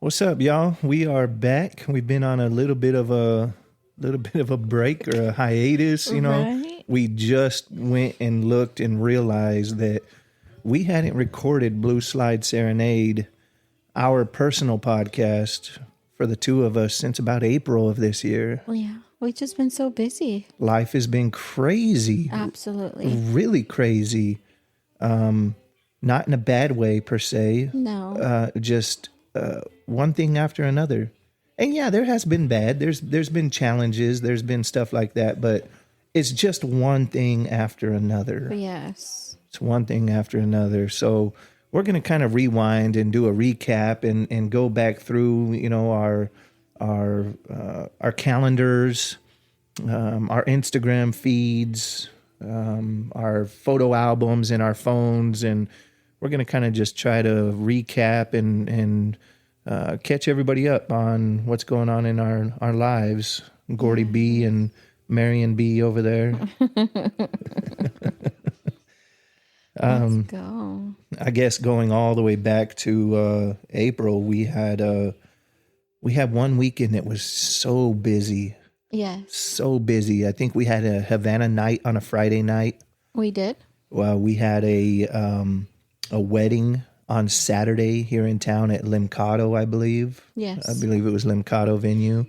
What's up, y'all? We are back. We've been on a little bit of a break or a hiatus, Right? We just went and looked and realized that we hadn't recorded Blue Slide Serenade, our personal podcast for the two of us since about April of this year. Well, yeah. We've just been so busy. Life has been crazy. Absolutely. Really crazy. Not in a bad way per se. No. Just one thing after another. And yeah, there has been bad. There's been challenges. There's been stuff like that, but it's just one thing after another. Yes. It's one thing after another. So we're going to kind of rewind and do a recap and go back through, our calendars, our Instagram feeds, our photo albums in our phones, and we're going to kind of just try to recap and catch everybody up on what's going on in our lives. Gordy B and Marion B over there. Let's go. I guess going all the way back to April, we had 1 weekend that was so busy. Yes. So busy. I think we had a Havana night on a Friday night. We did. Well, we had a wedding on Saturday here in town at Limcado, I believe. Yes. I believe it was Limcado venue.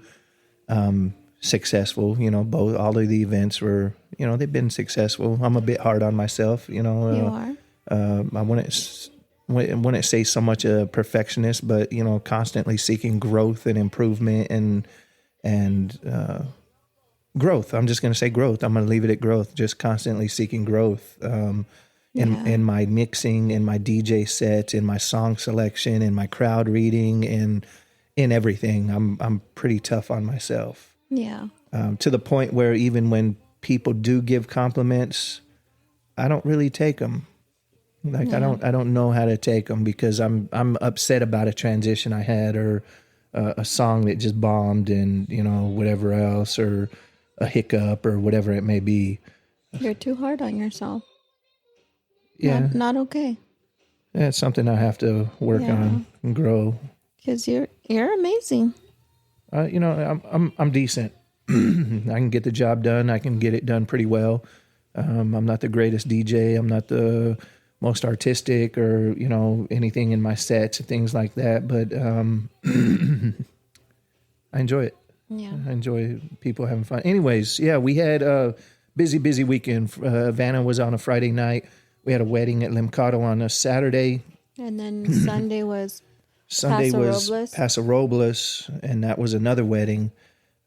Successful, both all of the events were, they've been successful. I'm a bit hard on myself, You are. I wouldn't say so much a perfectionist, but constantly seeking growth and improvement and growth. I'm just going to say growth. I'm going to leave it at growth. Just constantly seeking growth in my mixing, in my DJ sets, in my song selection, in my crowd reading, and in everything. I'm pretty tough on myself. Yeah. To the point where even when people do give compliments, I don't really take them. Like I don't know how to take them because I'm upset about a transition I had or a song that just bombed and whatever else, or a hiccup or whatever it may be. You're too hard on yourself. Yeah, Not okay. that's something I have to work on and grow. Because you're amazing. I'm decent. I can get the job done. I can get it done pretty well. I'm not the greatest DJ. I'm not the most artistic or, anything in my sets and things like that. But I enjoy it. Yeah. I enjoy people having fun. Anyways, yeah, we had a busy weekend. Havana was on a Friday night. We had a wedding at Limcado on a Saturday. And then Sunday was was Paso Robles, and that was another wedding.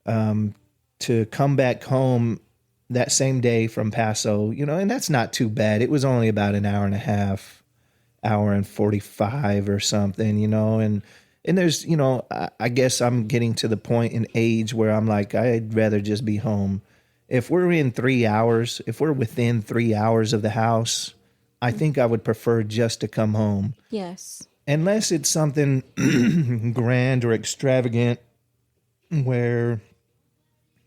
To come back home that same day from Paso, and that's not too bad. It was only about an hour and a half, hour and 45 or something, and there's, I guess I'm getting to the point in age where I'm like, I'd rather just be home. If we're within 3 hours of the house, I think I would prefer just to come home. Yes. Unless it's something grand or extravagant where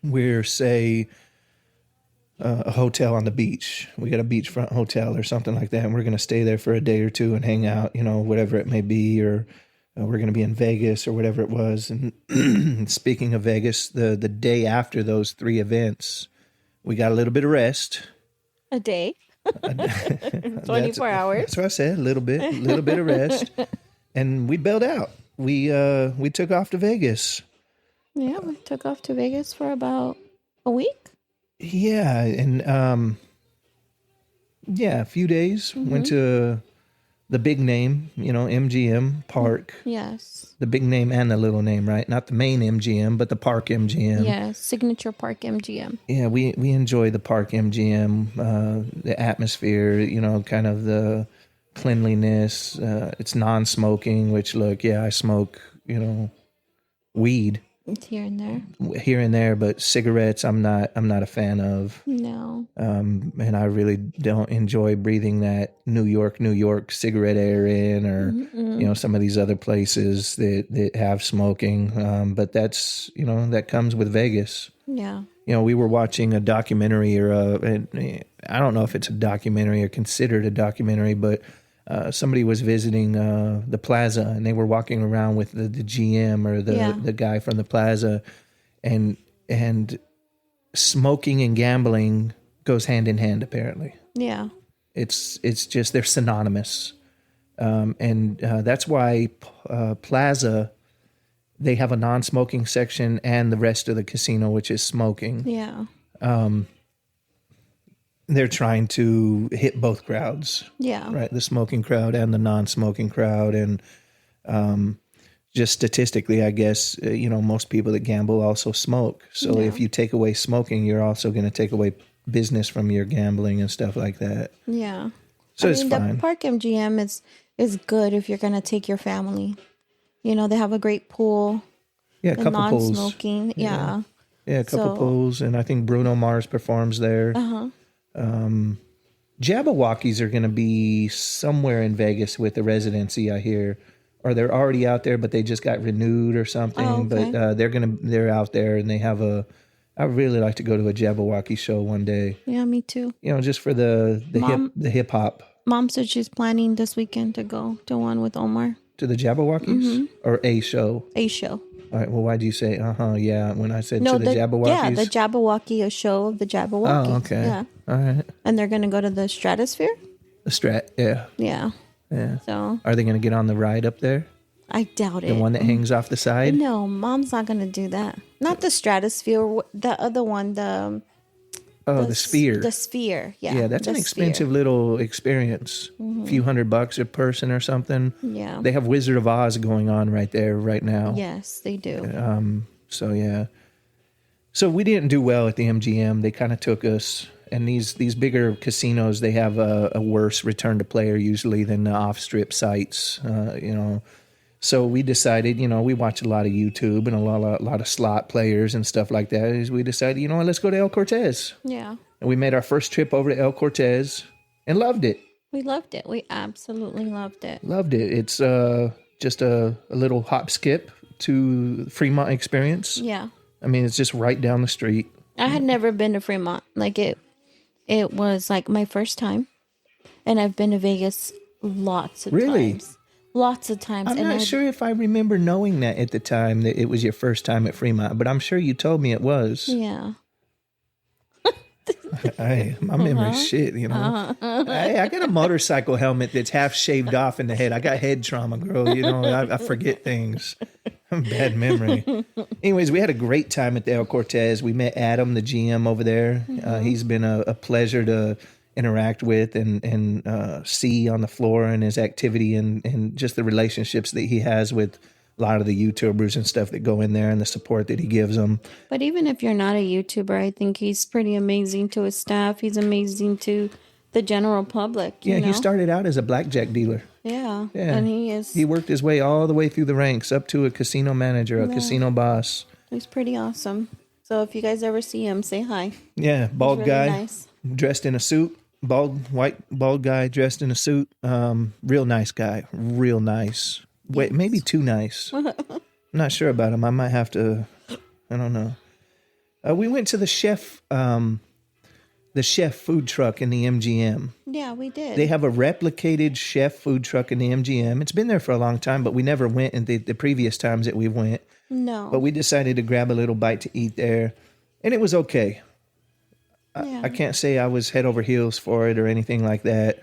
we're, say, a hotel on the beach. We got a beachfront hotel or something like that, and we're going to stay there for a day or two and hang out, whatever it may be, or we're going to be in Vegas or whatever it was. And speaking of Vegas, the day after those three events, we got a little bit of rest. A day. 24 hours. That's what I said. A little bit of rest, and we bailed out. We took off to Vegas. Yeah, we took off to Vegas for about a week. Yeah, and a few days. Mm-hmm. Went to the big name, MGM Park. Yes. The big name and the little name, right? Not the main MGM, but the Park MGM. Yes, Signature Park MGM. Yeah, we enjoy the Park MGM, the atmosphere, kind of the cleanliness. It's non-smoking, which, look, I smoke, weed. It's here and there. But cigarettes, I'm not a fan of. No. And I really don't enjoy breathing that New York cigarette air in, or some of these other places that have smoking. But that's that comes with Vegas. Yeah. We were watching a documentary, or I don't know if it's a documentary or considered a documentary, but somebody was visiting the plaza, and they were walking around with the GM or the guy from the plaza, and smoking and gambling goes hand in hand. Apparently, Yeah. it's just they're synonymous, and that's why Plaza, they have a non-smoking section and the rest of the casino, which is smoking. Yeah. They're trying to hit both crowds. Yeah. Right, the smoking crowd and the non-smoking crowd, and just statistically, I guess most people that gamble also smoke. So if you take away smoking, you're also going to take away business from your gambling and stuff like that. Yeah. So it's fine. The Park MGM is good if you're going to take your family. They have a great pool. Yeah, a couple pools. Non-smoking. Yeah. Yeah, a couple pools, and I think Bruno Mars performs there. Jabberwockies are going to be somewhere in Vegas with the residency, I hear, or they're already out there, but they just got renewed or something. Oh, okay. But they're out there, and they have I would really like to go to a Jabberwocky show one day. Yeah, me too. Just for the hip hop. Mom said she's planning this weekend to go to one with Omar. To the Jabberwockies or a show? A show. All right. Well, why do you say yeah when I said to the Jabberwockies? Yeah, the Jabberwocky, a show of the Jabberwockies. Oh, okay. Yeah. All right. And they're going to go to the Stratosphere? The Strat, yeah. Yeah. Yeah. So are they going to get on the ride up there? I doubt it. The one that hangs off the side? No, Mom's not going to do that. Not the Stratosphere, the other one, the Sphere. The Sphere, yeah. Yeah, that's an expensive little experience. A few $100 a person or something. Yeah. They have Wizard of Oz going on right there right now. Yes, they do. So yeah. So we didn't do well at the MGM. They kind of took us, and these bigger casinos, they have a worse return to player usually than the off-strip sites, So we decided, we watch a lot of YouTube and a lot of slot players and stuff like that. Is we decided, let's go to El Cortez. Yeah. And we made our first trip over to El Cortez and loved it. We loved it. We absolutely loved it. Loved it. It's just a little hop skip to Fremont experience. Yeah. I mean, it's just right down the street. I had never been to Fremont. Like it was like my first time. And I've been to Vegas lots of times. Lots of times. I'm not sure if I remember knowing that at the time that it was your first time at Fremont, but I'm sure you told me it was. Yeah. Hey, my memory's shit, Hey, I got a motorcycle helmet that's half shaved off in the head. I got head trauma, girl. I forget things. Bad memory. Anyways, we had a great time at the El Cortez. We met Adam, the GM over there. He's been a pleasure to interact with and see on the floor, and his activity and just the relationships that he has with a lot of the YouTubers and stuff that go in there, and the support that he gives them. But even if you're not a YouTuber, I think he's pretty amazing to his staff. He's amazing to the general public. He started out as a blackjack dealer. Yeah. And he worked his way all the way through the ranks up to a casino manager, a casino boss. He's pretty awesome. So if you guys ever see him, say hi. Yeah, bald really guy, nice. Dressed in a suit. White bald guy dressed in a suit. Real nice guy. Real nice. Wait, maybe too nice. I'm not sure about him. I might have to. I don't know. We went to the chef food truck in the MGM. Yeah, we did. They have a replicated chef food truck in the MGM. It's been there for a long time, but we never went in the previous times that we went. No. But we decided to grab a little bite to eat there, and it was okay. I can't say I was head over heels for it or anything like that.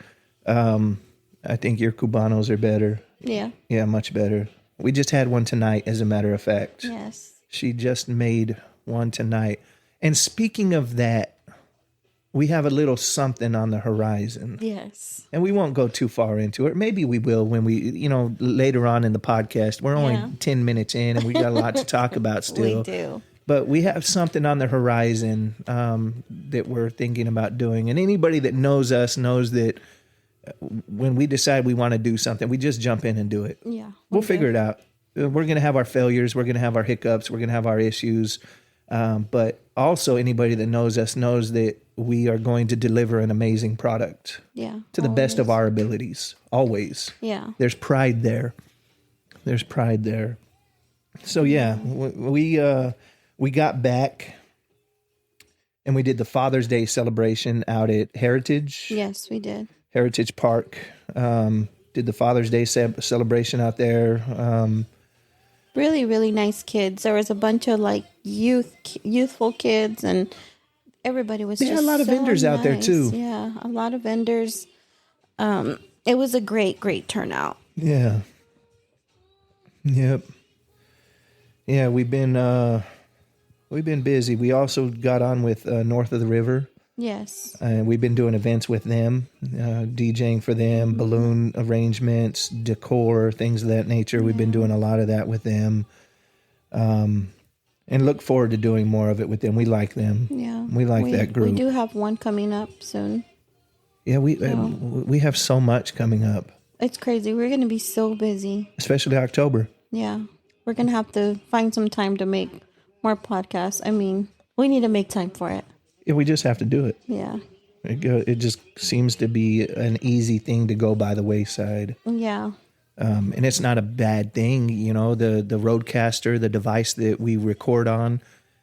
I think your Cubanos are better. Yeah. Yeah, much better. We just had one tonight, as a matter of fact. Yes. She just made one tonight. And speaking of that, we have a little something on the horizon. Yes. And we won't go too far into it. Maybe we will when we, later on in the podcast. We're only 10 minutes in, and we got a lot to talk about still. We do. But we have something on the horizon that we're thinking about doing. And anybody that knows us knows that when we decide we want to do something, we just jump in and do it. Yeah. We'll figure it out. We're going to have our failures. We're going to have our hiccups. We're going to have our issues. But also anybody that knows us knows that we are going to deliver an amazing product. Yeah. To the best of our abilities. Always. Yeah. There's pride there. So yeah, we got back and we did the Father's Day celebration out at Heritage. Yes, we did. Heritage Park. Did the Father's Day celebration out there. Really, really nice kids. There was a bunch of like youthful kids, and everybody was They had just a lot of so vendors out there nice. too. Yeah, a lot of vendors. It was a great turnout. Yeah. Yep. Yeah, we've been busy. We also got on with North of the River. Yes. We've been doing events with them, DJing for them, balloon arrangements, decor, things of that nature. We've been doing a lot of that with them. And look forward to doing more of it with them. We like them. Yeah. We like that group. We do have one coming up soon. Yeah, we have so much coming up. It's crazy. We're going to be so busy. Especially October. Yeah. We're going to have to find some time to make more podcasts. I mean, we need to make time for it. Yeah, we just have to do it. Yeah. It just seems to be an easy thing to go by the wayside. Yeah. And it's not a bad thing. You know, the Rodecaster, the device that we record on,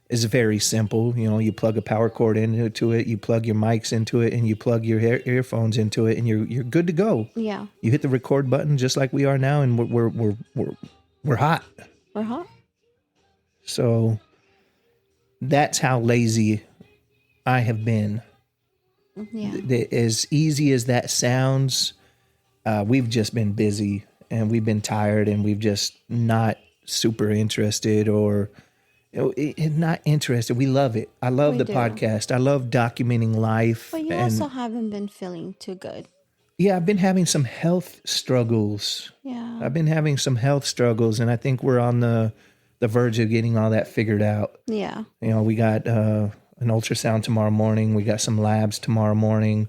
is very simple. You know, you plug a power cord into it, you plug your mics into it, and you plug your earphones into it, and you're good to go. Yeah. You hit the record button just like we are now, and we're hot. We're hot. So that's how lazy I have been. Yeah. As easy as that sounds, we've just been busy and we've been tired and we've just not super interested or not interested. We love it. I love the podcast. I love documenting life. But you also haven't been feeling too good. Yeah, I've been having some health struggles. Yeah. I've been having some health struggles, and I think we're on the verge of getting all that figured out. Yeah. You know, we got an ultrasound tomorrow morning. We got some labs tomorrow morning.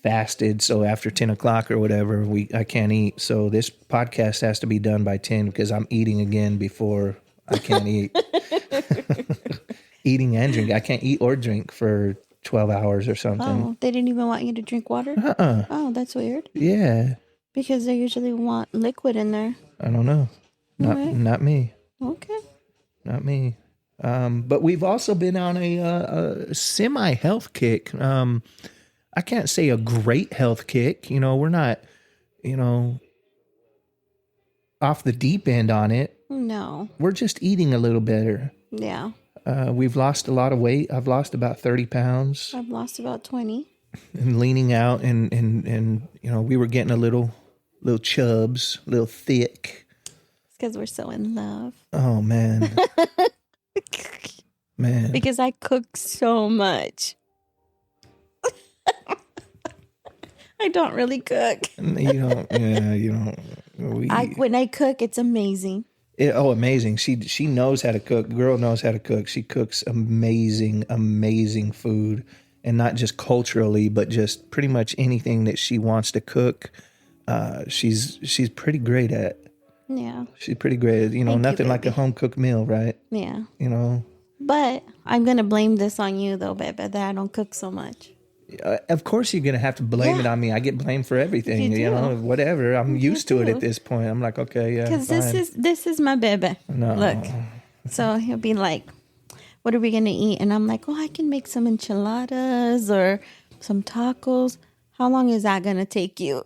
Fasted, so after 10 o'clock or whatever, I can't eat. So this podcast has to be done by 10 because I'm eating again before I can't eat. Eating and drinking. I can't eat or drink for 12 hours or something. Oh, they didn't even want you to drink water? Oh, that's weird. Yeah. Because they usually want liquid in there. I don't know. Not me. Okay. Not me. But we've also been on a semi-health kick. I can't say a great health kick. You know, we're not, off the deep end on it. No. We're just eating a little better. Yeah. We've lost a lot of weight. I've lost about 30 pounds. I've lost about 20. And leaning out and we were getting a little chubs, a little thick. It's because we're so in love. Oh, man. Man. Because I cook so much. I don't really cook. You don't. Yeah, you don't. When I cook, it's amazing. Amazing. She knows how to cook. Girl knows how to cook. She cooks amazing food. And not just culturally, but just pretty much anything that she wants to cook. She's pretty great at. Yeah. She's pretty great at, nothing like a home cooked meal, right? Yeah. But I'm going to blame this on you, though, baby, that I don't cook so much. Of course you're going to have to blame it on me. I get blamed for everything, whatever. I'm used to it at this point. I'm like, okay, yeah. Because this is my baby. No. Look. So he'll be like, what are we going to eat? And I'm like, I can make some enchiladas or some tacos. How long is that going to take you?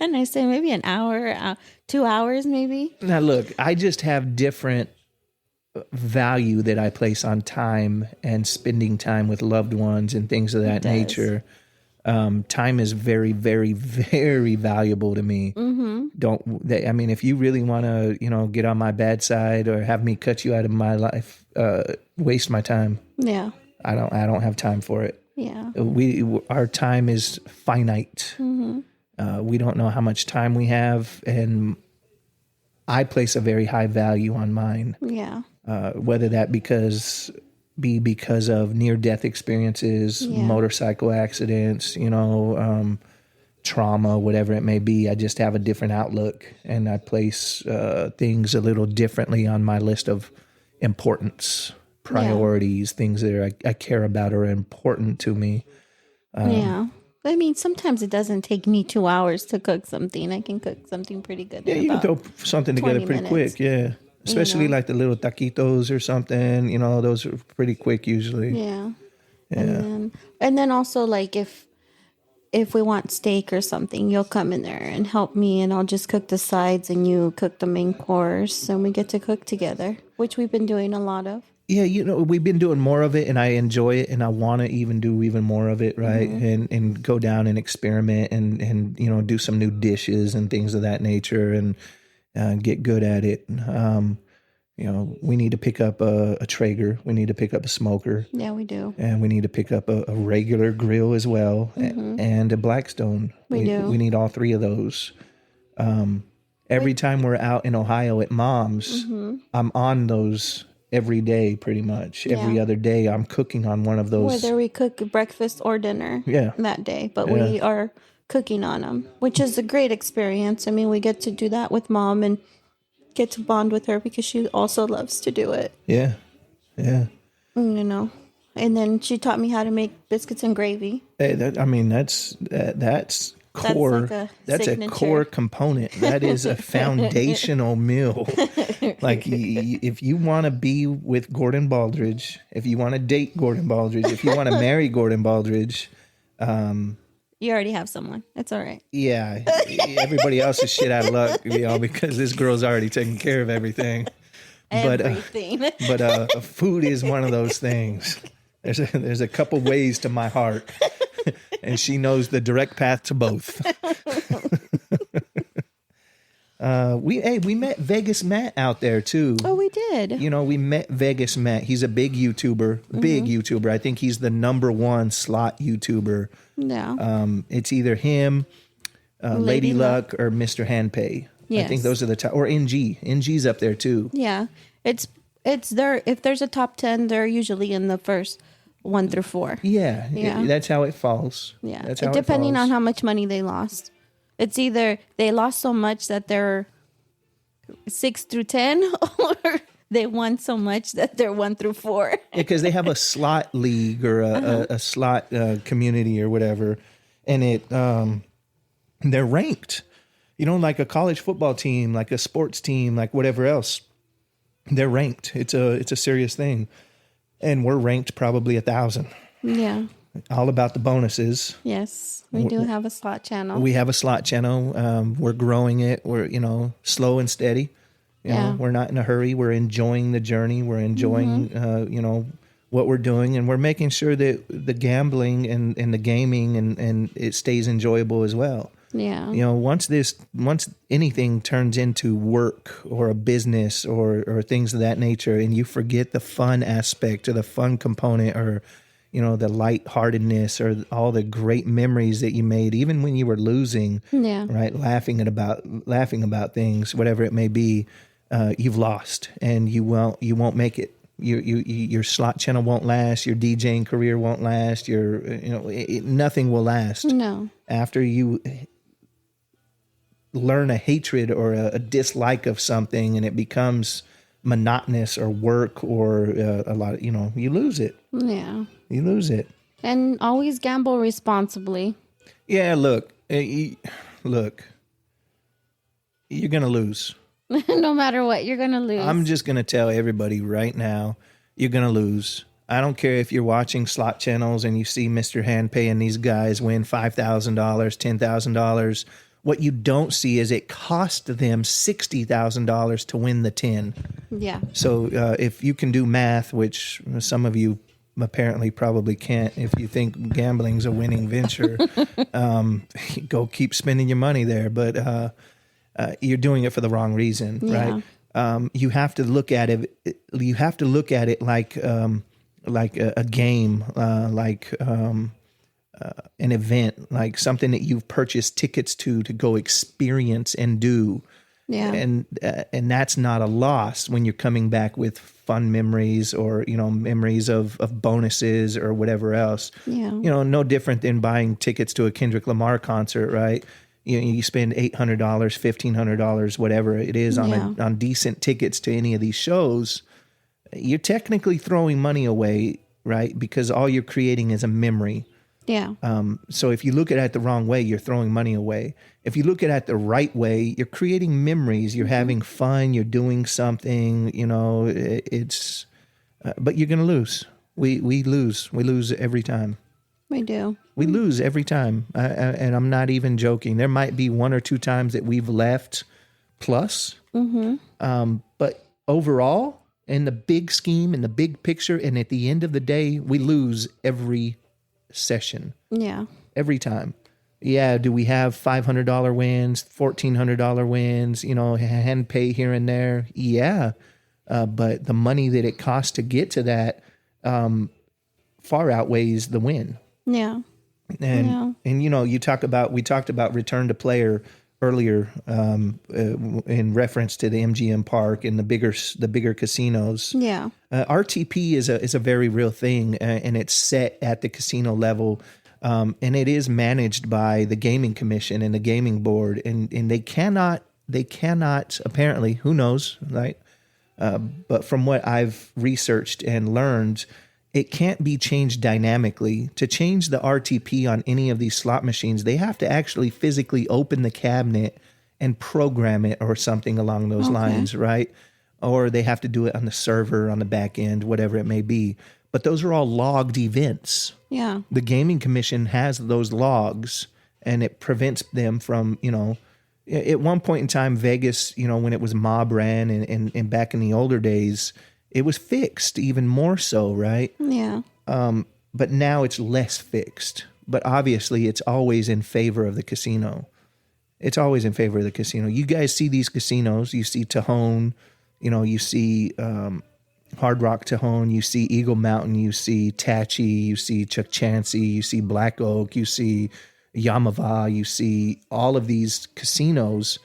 And I say maybe an hour, 2 hours maybe. Now, look, I just have different value that I place on time and spending time with loved ones and things of that nature. Time is very, very, very valuable to me. Mm-hmm. If you really want to, get on my bad side or have me cut you out of my life, waste my time. Yeah. I don't have time for it. Yeah. Our time is finite. Mm-hmm. We don't know how much time we have, and I place a very high value on mine. Yeah. Whether that because of near-death experiences, motorcycle accidents, trauma, whatever it may be. I just have a different outlook, and I place things a little differently on my list of importance, priorities, things that I care about or are important to me. Sometimes it doesn't take me 2 hours to cook something. I can cook something pretty good. Yeah, you can throw something together pretty quick. Yeah. Especially like the little taquitos or something, those are pretty quick usually. Yeah. And then also like if if we want steak or something, you'll come in there and help me, and I'll just cook the sides and you cook the main course, and we get to cook together, which we've been doing a lot of. Yeah, we've been doing more of it, and I enjoy it, and I want to even do even more of it, right? And go down and experiment and do some new dishes and things of that nature, and get good at it. We need to pick up a Traeger. We need to pick up a smoker. Yeah, we do. And we need to pick up a regular grill as well, and a Blackstone. We do. We need all three of those. Every time we're out in Ohio at Mom's, I'm on those every day, pretty much. Every other day, I'm cooking on one of those. Whether we cook breakfast or dinner that day, but we are cooking on them, which is a great experience. I mean, we get to do that with Mom and get to bond with her because she also loves to do it. Yeah. And then she taught me how to make biscuits and gravy. Hey, that's core. That's a core component. That is a foundational meal. Like, if you want to be with Gordon Baldridge, if you want to date Gordon Baldridge, if you want to marry Gordon Baldridge, you already have someone. It's all right. Yeah, everybody else is shit out of luck, because this girl's already taking care of everything. Everything. But food is one of those things. There's a couple ways to my heart, and she knows the direct path to both. We met Vegas Matt out there too. Oh, we did. We met Vegas Matt. He's a big YouTuber. I think he's the #1 slot YouTuber. Yeah. It's either him, Lady Luck, or Mr. Handpay. Yes. I think those are the top, or NG. NG's up there too. Yeah. It's there. If there's a top 10, they're usually in the first 1 through 4. Yeah. That's how it falls. Yeah. That's how depending on how much money they lost. It's either they lost so much that they're 6 through 10, or they won so much that they're 1 through 4. Because they have a slot league or a slot community or whatever, and they're ranked. Like a college football team, like a sports team, like whatever else. They're ranked. It's a serious thing, and we're ranked probably 1,000. Yeah. All about the bonuses. Yes, we do have a slot channel. We have a slot channel. We're growing it. We're slow and steady. We're not in a hurry. We're enjoying the journey. We're enjoying what we're doing, and we're making sure that the gambling and the gaming and it stays enjoyable as well. Yeah. Once anything turns into work or a business or things of that nature, and you forget the fun aspect or the fun component, or the lightheartedness, or all the great memories that you made, even when you were losing, right? Laughing about things, whatever it may be, you've lost, and you won't make it. Your slot channel won't last. Your DJing career won't last. Nothing will last. No. After you learn a hatred or a dislike of something, and it becomes monotonous or work or a lot of, you lose it. Yeah. You lose it. And always gamble responsibly. Yeah, look, you're going to lose. No matter what, you're going to lose. I'm just going to tell everybody right now, you're going to lose. I don't care if you're watching slot channels and you see Mr. Handpay and these guys win $5,000, $10,000. What you don't see is it cost them $60,000 to win the 10. Yeah. So if you can do math, which some of you apparently probably can't, if you think gambling's a winning venture, go keep spending your money there. But you're doing it for the wrong reason, right? You have to look at it. You have to look at it like a game, like an event, like something that you've purchased tickets to go experience and do. Yeah. And that's not a loss when you're coming back with fun memories or, memories of bonuses or whatever else. Yeah. No different than buying tickets to a Kendrick Lamar concert, right? You spend $800, $1,500, whatever it is on decent tickets to any of these shows. You're technically throwing money away, right? Because all you're creating is a memory. Yeah. So if you look at it the wrong way, you're throwing money away. If you look at it the right way, you're creating memories. You're having fun. You're doing something. But you're going to lose. We lose. We lose every time. We do. We lose every time. And I'm not even joking. There might be 1 or 2 times that we've left plus. But overall, in the big scheme, in the big picture, and at the end of the day, we lose every session. Yeah. Every time. Yeah, do we have $500 wins, $1,400 wins, hand pay here and there? Yeah. But the money that it costs to get to that far outweighs the win. Yeah. And we talked about return to player earlier in reference to the MGM Park and the bigger casinos. Yeah. RTP is a very real thing, and it's set at the casino level. And it is managed by the gaming commission and the gaming board, and they cannot apparently, who knows, right? But from what I've researched and learned, it can't be changed dynamically. To change the RTP on any of these slot machines, they have to actually physically open the cabinet and program it or something along those lines, right? Or they have to do it on the server, on the back end, whatever it may be. But those are all logged events. Yeah. The gaming commission has those logs, and it prevents them from, at one point in time, Vegas, when it was mob ran and back in the older days, it was fixed even more so, right? Yeah. But now it's less fixed. But obviously, it's always in favor of the casino. It's always in favor of the casino. You guys see these casinos. You see Tajon, you see Hard Rock Tajon, you see Eagle Mountain, you see Tachi, you see Chukchansi, you see Black Oak, you see Yamava, you see all of these casinos.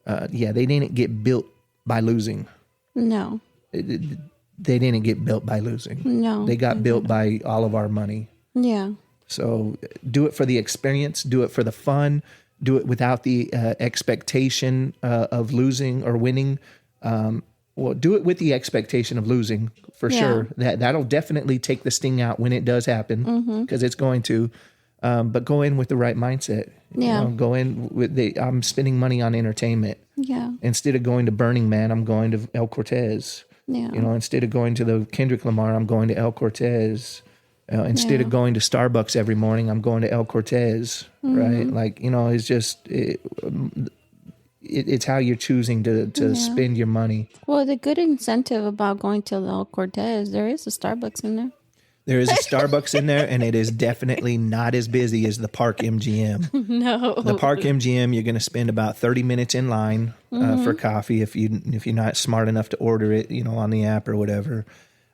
They didn't get built by losing. No. They didn't get built by losing. No. They got built by all of our money. Yeah. So do it for the experience, do it for the fun, do it without the expectation of losing or winning. Do it with the expectation of losing for sure. That'll definitely take the sting out when it does happen, because it's going to. But go in with the right mindset. Yeah. Go in with I'm spending money on entertainment. Yeah. Instead of going to Burning Man, I'm going to El Cortez. Yeah. Instead of going to the Kendrick Lamar, I'm going to El Cortez. Instead of going to Starbucks every morning, I'm going to El Cortez. Right? Like, it's just it's how you're choosing to spend your money. Well, the good incentive about going to El Cortez, there is a Starbucks in there. There is a Starbucks in there, and it is definitely not as busy as the Park MGM. No. The Park MGM, you're going to spend about 30 minutes in line for coffee if you're not smart enough to order it, on the app or whatever.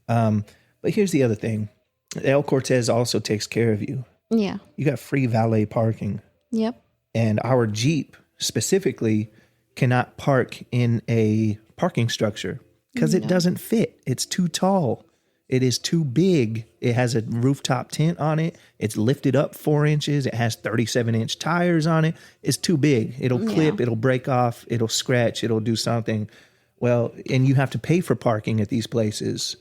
But here's the other thing. El Cortez also takes care of you. Yeah. You got free valet parking. Yep. And our Jeep specifically cannot park in a parking structure because it doesn't fit. It's too tall. It is too big. It has a rooftop tent on it. It's lifted up 4 inches. It has 37-inch tires on it. It's too big. It'll clip. It'll break off. It'll scratch. It'll do something. Well, and you have to pay for parking at these places.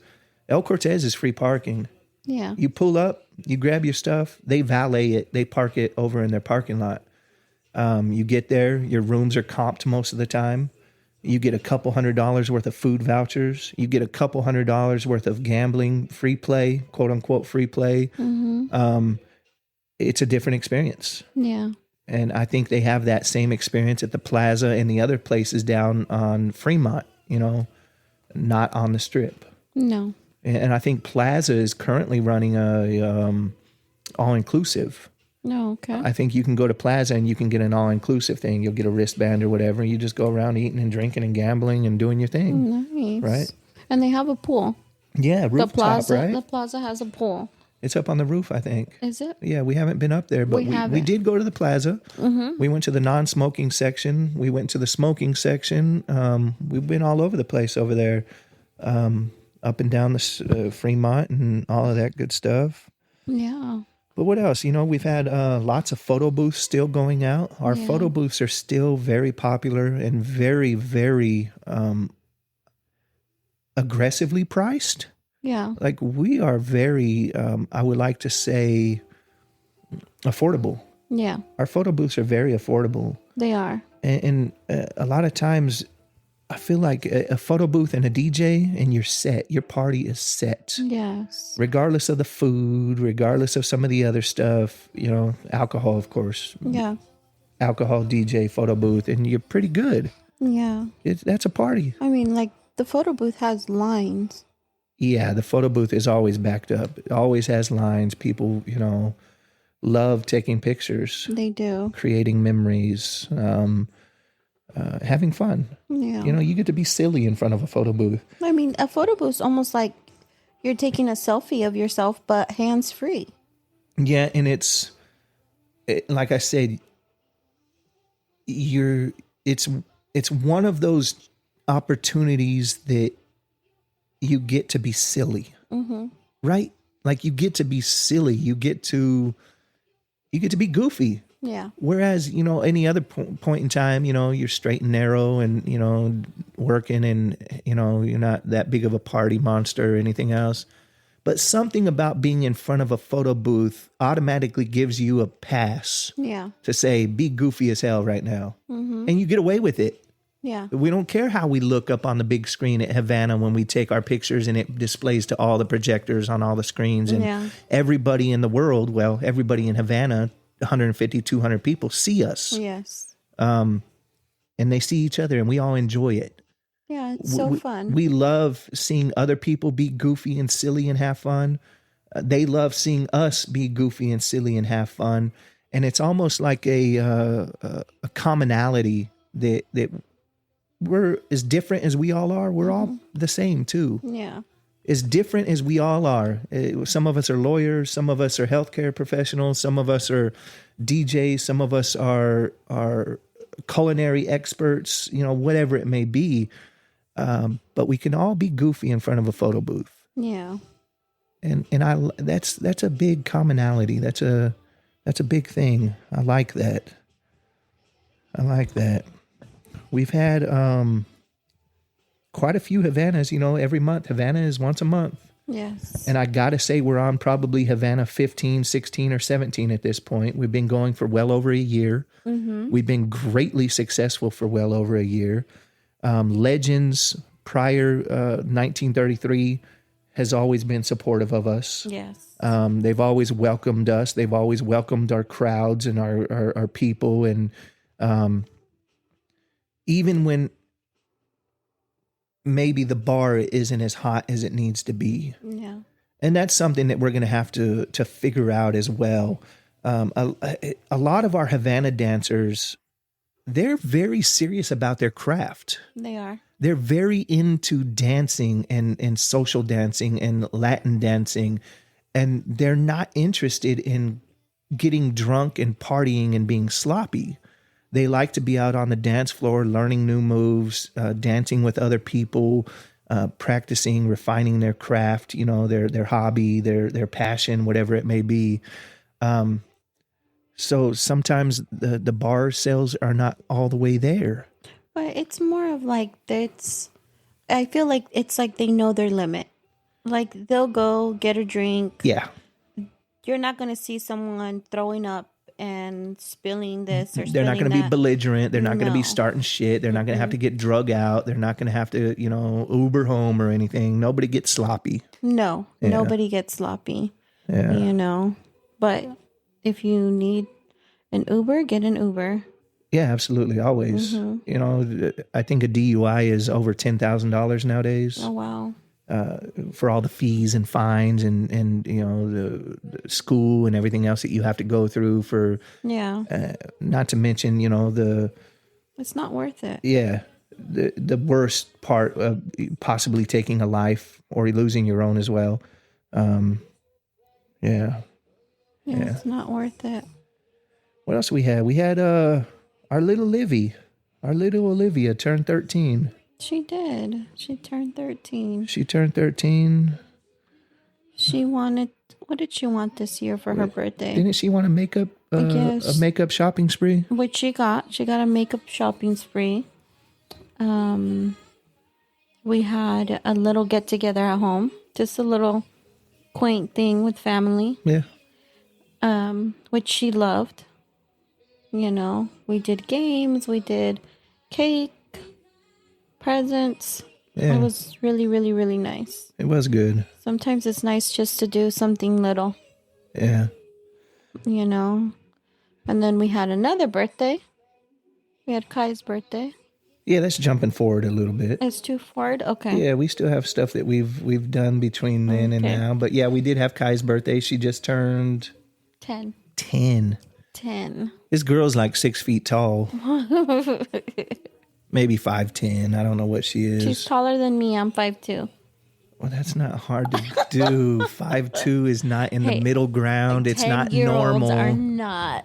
El Cortez is free parking. Yeah. You pull up, you grab your stuff. They valet it. They park it over in their parking lot. You get there. Your rooms are comped most of the time. You get a couple $100 worth of food vouchers. You get a couple $100 worth of gambling, free play, quote unquote free play. It's a different experience. Yeah. And I think they have that same experience at the Plaza and the other places down on Fremont, not on the Strip. No. And I think Plaza is currently running a all-inclusive. No, okay. I think you can go to Plaza and you can get an all-inclusive thing. You'll get a wristband or whatever. You just go around eating and drinking and gambling and doing your thing. Nice. Right? And they have a pool. Yeah, rooftop, right? The Plaza has a pool. It's up on the roof, I think. Is it? Yeah, we haven't been up there, but we did go to the Plaza. We went to the non-smoking section. We went to the smoking section. We've been all over the place over there, up and down the Fremont and all of that good stuff. Yeah. But what else? We've had lots of photo booths still going out. Our photo booths are still very popular and very, very aggressively priced. Yeah. Like we are very, I would like to say, affordable. Yeah. Our photo booths are very affordable. They are. And a lot of times I feel like a photo booth and a DJ and you're set. Your party is set. Yes. Regardless of the food, regardless of some of the other stuff, alcohol, of course. Yeah. Alcohol, DJ, photo booth, and you're pretty good. Yeah. That's a party. I mean, like, the photo booth has lines. Yeah, the photo booth is always backed up. It always has lines. People, love taking pictures. They do. Creating memories, having fun. Yeah. You get to be silly in front of a photo booth. I mean, a photo booth is almost like you're taking a selfie of yourself, but hands-free. Yeah, and like I said, it's one of those opportunities that you get to be silly, right? Like you get to be silly. You get to be goofy. Yeah. Whereas, any other point in time, you're straight and narrow and, working and, you're not that big of a party monster or anything else. But something about being in front of a photo booth automatically gives you a pass. Yeah. To say, be goofy as hell right now. And you get away with it. Yeah. We don't care how we look up on the big screen at Havana when we take our pictures and it displays to all the projectors on all the screens. And everybody in the world, well, everybody in Havana, 150, 200 people see us. Yes. And they see each other and we all enjoy it. Yeah, it's so fun. We love seeing other people be goofy and silly and have fun. They love seeing us be goofy and silly and have fun. And it's almost like a commonality that we're as different as we all are. We're all the same too. Yeah. As different as we all are. Some of us are lawyers. Some of us are healthcare professionals. Some of us are DJs. Some of us are culinary experts, whatever it may be. But we can all be goofy in front of a photo booth. Yeah. And that's a big commonality. That's a big thing. I like that. We've had quite a few Havanas, every month. Havana is once a month. Yes. And I got to say we're on probably Havana 15, 16, or 17 at this point. We've been going for well over a year. We've been greatly successful for well over a year. Legends prior 1933 has always been supportive of us. Yes. They've always welcomed us. They've always welcomed our crowds and our people. And even when maybe the bar isn't as hot as it needs to be. Yeah. And that's something that we're going to have to figure out as well. A lot of our Havana dancers, they're very serious about their craft. They are. They're very into dancing and social dancing and Latin dancing. And they're not interested in getting drunk and partying and being sloppy. They like to be out on the dance floor, learning new moves, dancing with other people, practicing, refining their craft, their hobby, their passion, whatever it may be. So sometimes the bar sales are not all the way there. But it's more of like I feel like it's like they know their limit. Like they'll go get a drink. Yeah. You're not going to see someone throwing up and spilling this or they're not going to be belligerent. They're not going to be No. starting shit. They're not going to have to get drug out. They're not going to have to, Uber home or anything. Nobody gets sloppy. No, Yeah. Nobody gets sloppy. Yeah. But if you need an Uber, get an Uber. Yeah, absolutely. Always. I think a DUI is over $10,000 nowadays. Oh, wow. For all the fees and fines and the school and everything else that you have to go through for. Yeah. Not to mention, It's not worth it. Yeah. The worst part of possibly taking a life or losing your own as well. Yeah. It's not worth it. What else we had? We had our little Livy. Our little Olivia turned 13. She did. She turned 13. She turned 13. She wanted, what did she want this year for her birthday? Didn't she want a makeup shopping spree? Which she got. She got a makeup shopping spree. We had a little get together at home. Just a little quaint thing with family. Yeah. Which she loved. We did games. We did cake. presents. Yeah. It was really, really, really nice. It was good. Sometimes it's nice just to do something little. Yeah. You know? And then we had another birthday. We had Kai's birthday. Yeah, that's jumping forward a little bit. It's too forward? Okay. Yeah, we still have stuff that we've done between then and now. But yeah, we did have Kai's birthday. She just turned... 10. 10. This girl's like 6 feet tall. Maybe 5'10". I don't know what she is. She's taller than me. I'm 5'2". Well, that's not hard to do. 5'2" is not in the middle ground. It's not normal. 10-year-olds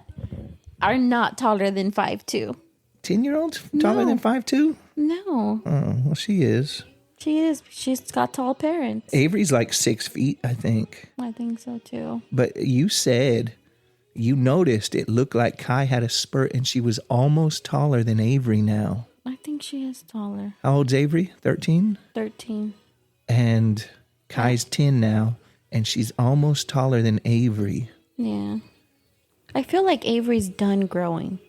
are not taller than 5'2". 10-year-olds taller than 5'2"? No. Oh, well, she is. She is. She's got tall parents. Avery's like 6 feet, I think. I think so too. But you said you noticed it looked like Kai had a spurt and she was almost taller than Avery now. I think she is taller. How old's Avery? 13? 13. And Kai's 10 now, and she's almost taller than Avery. Yeah. I feel like Avery's done growing.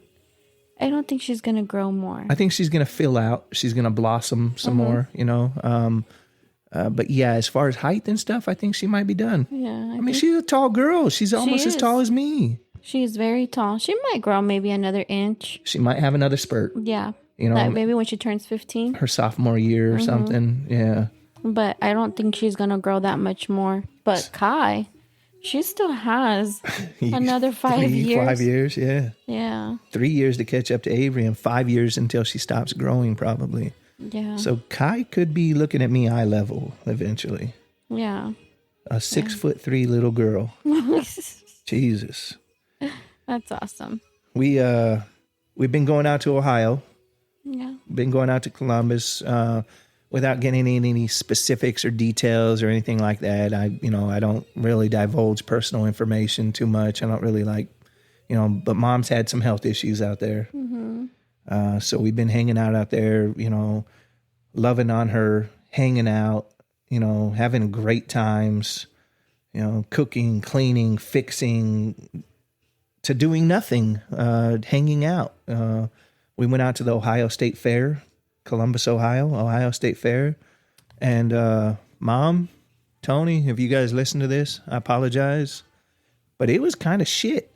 I don't think she's going to grow more. I think she's going to fill out. She's going to blossom some more, you know. But yeah, as far as height and stuff, I think she might be done. Yeah. I mean, she's a tall girl. She's almost as tall as me. She's very tall. She might grow maybe another inch. She might have another spurt. Yeah. You know, like maybe when she turns 15. Her sophomore year or something. Yeah. But I don't think she's going to grow that much more. But Kai, she still has another 5 years. 5 years, yeah. Yeah. 3 years to catch up to Avery and 5 years until she stops growing probably. Yeah. So Kai could be looking at me eye level eventually. Yeah. A 6'3" little girl. Jesus. That's awesome. We've been going out to Ohio. Yeah. Been going out to Columbus without getting any specifics or details or anything like that. I don't really divulge personal information too much. I don't really like, but Mom's had some health issues out there. Mm-hmm. So we've been hanging out there, loving on her, hanging out, having great times, cooking, cleaning, fixing, to doing nothing, hanging out. We went out to the Ohio State Fair, Columbus, Ohio State Fair. And Mom, Tony, if you guys listen to this, I apologize. But it was kind of shit.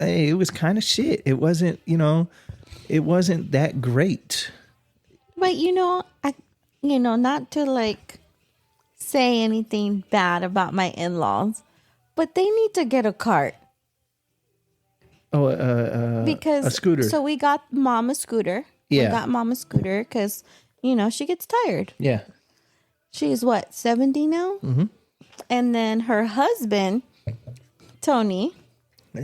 Hey, it was kind of shit. It wasn't, it wasn't that great. But, not to like say anything bad about my in-laws, but they need to get a cart. Oh, because a scooter. So we got Mom a scooter. Yeah. We got Mom a scooter because, she gets tired. Yeah. She's 70 now? Mm-hmm. And then her husband, Tony,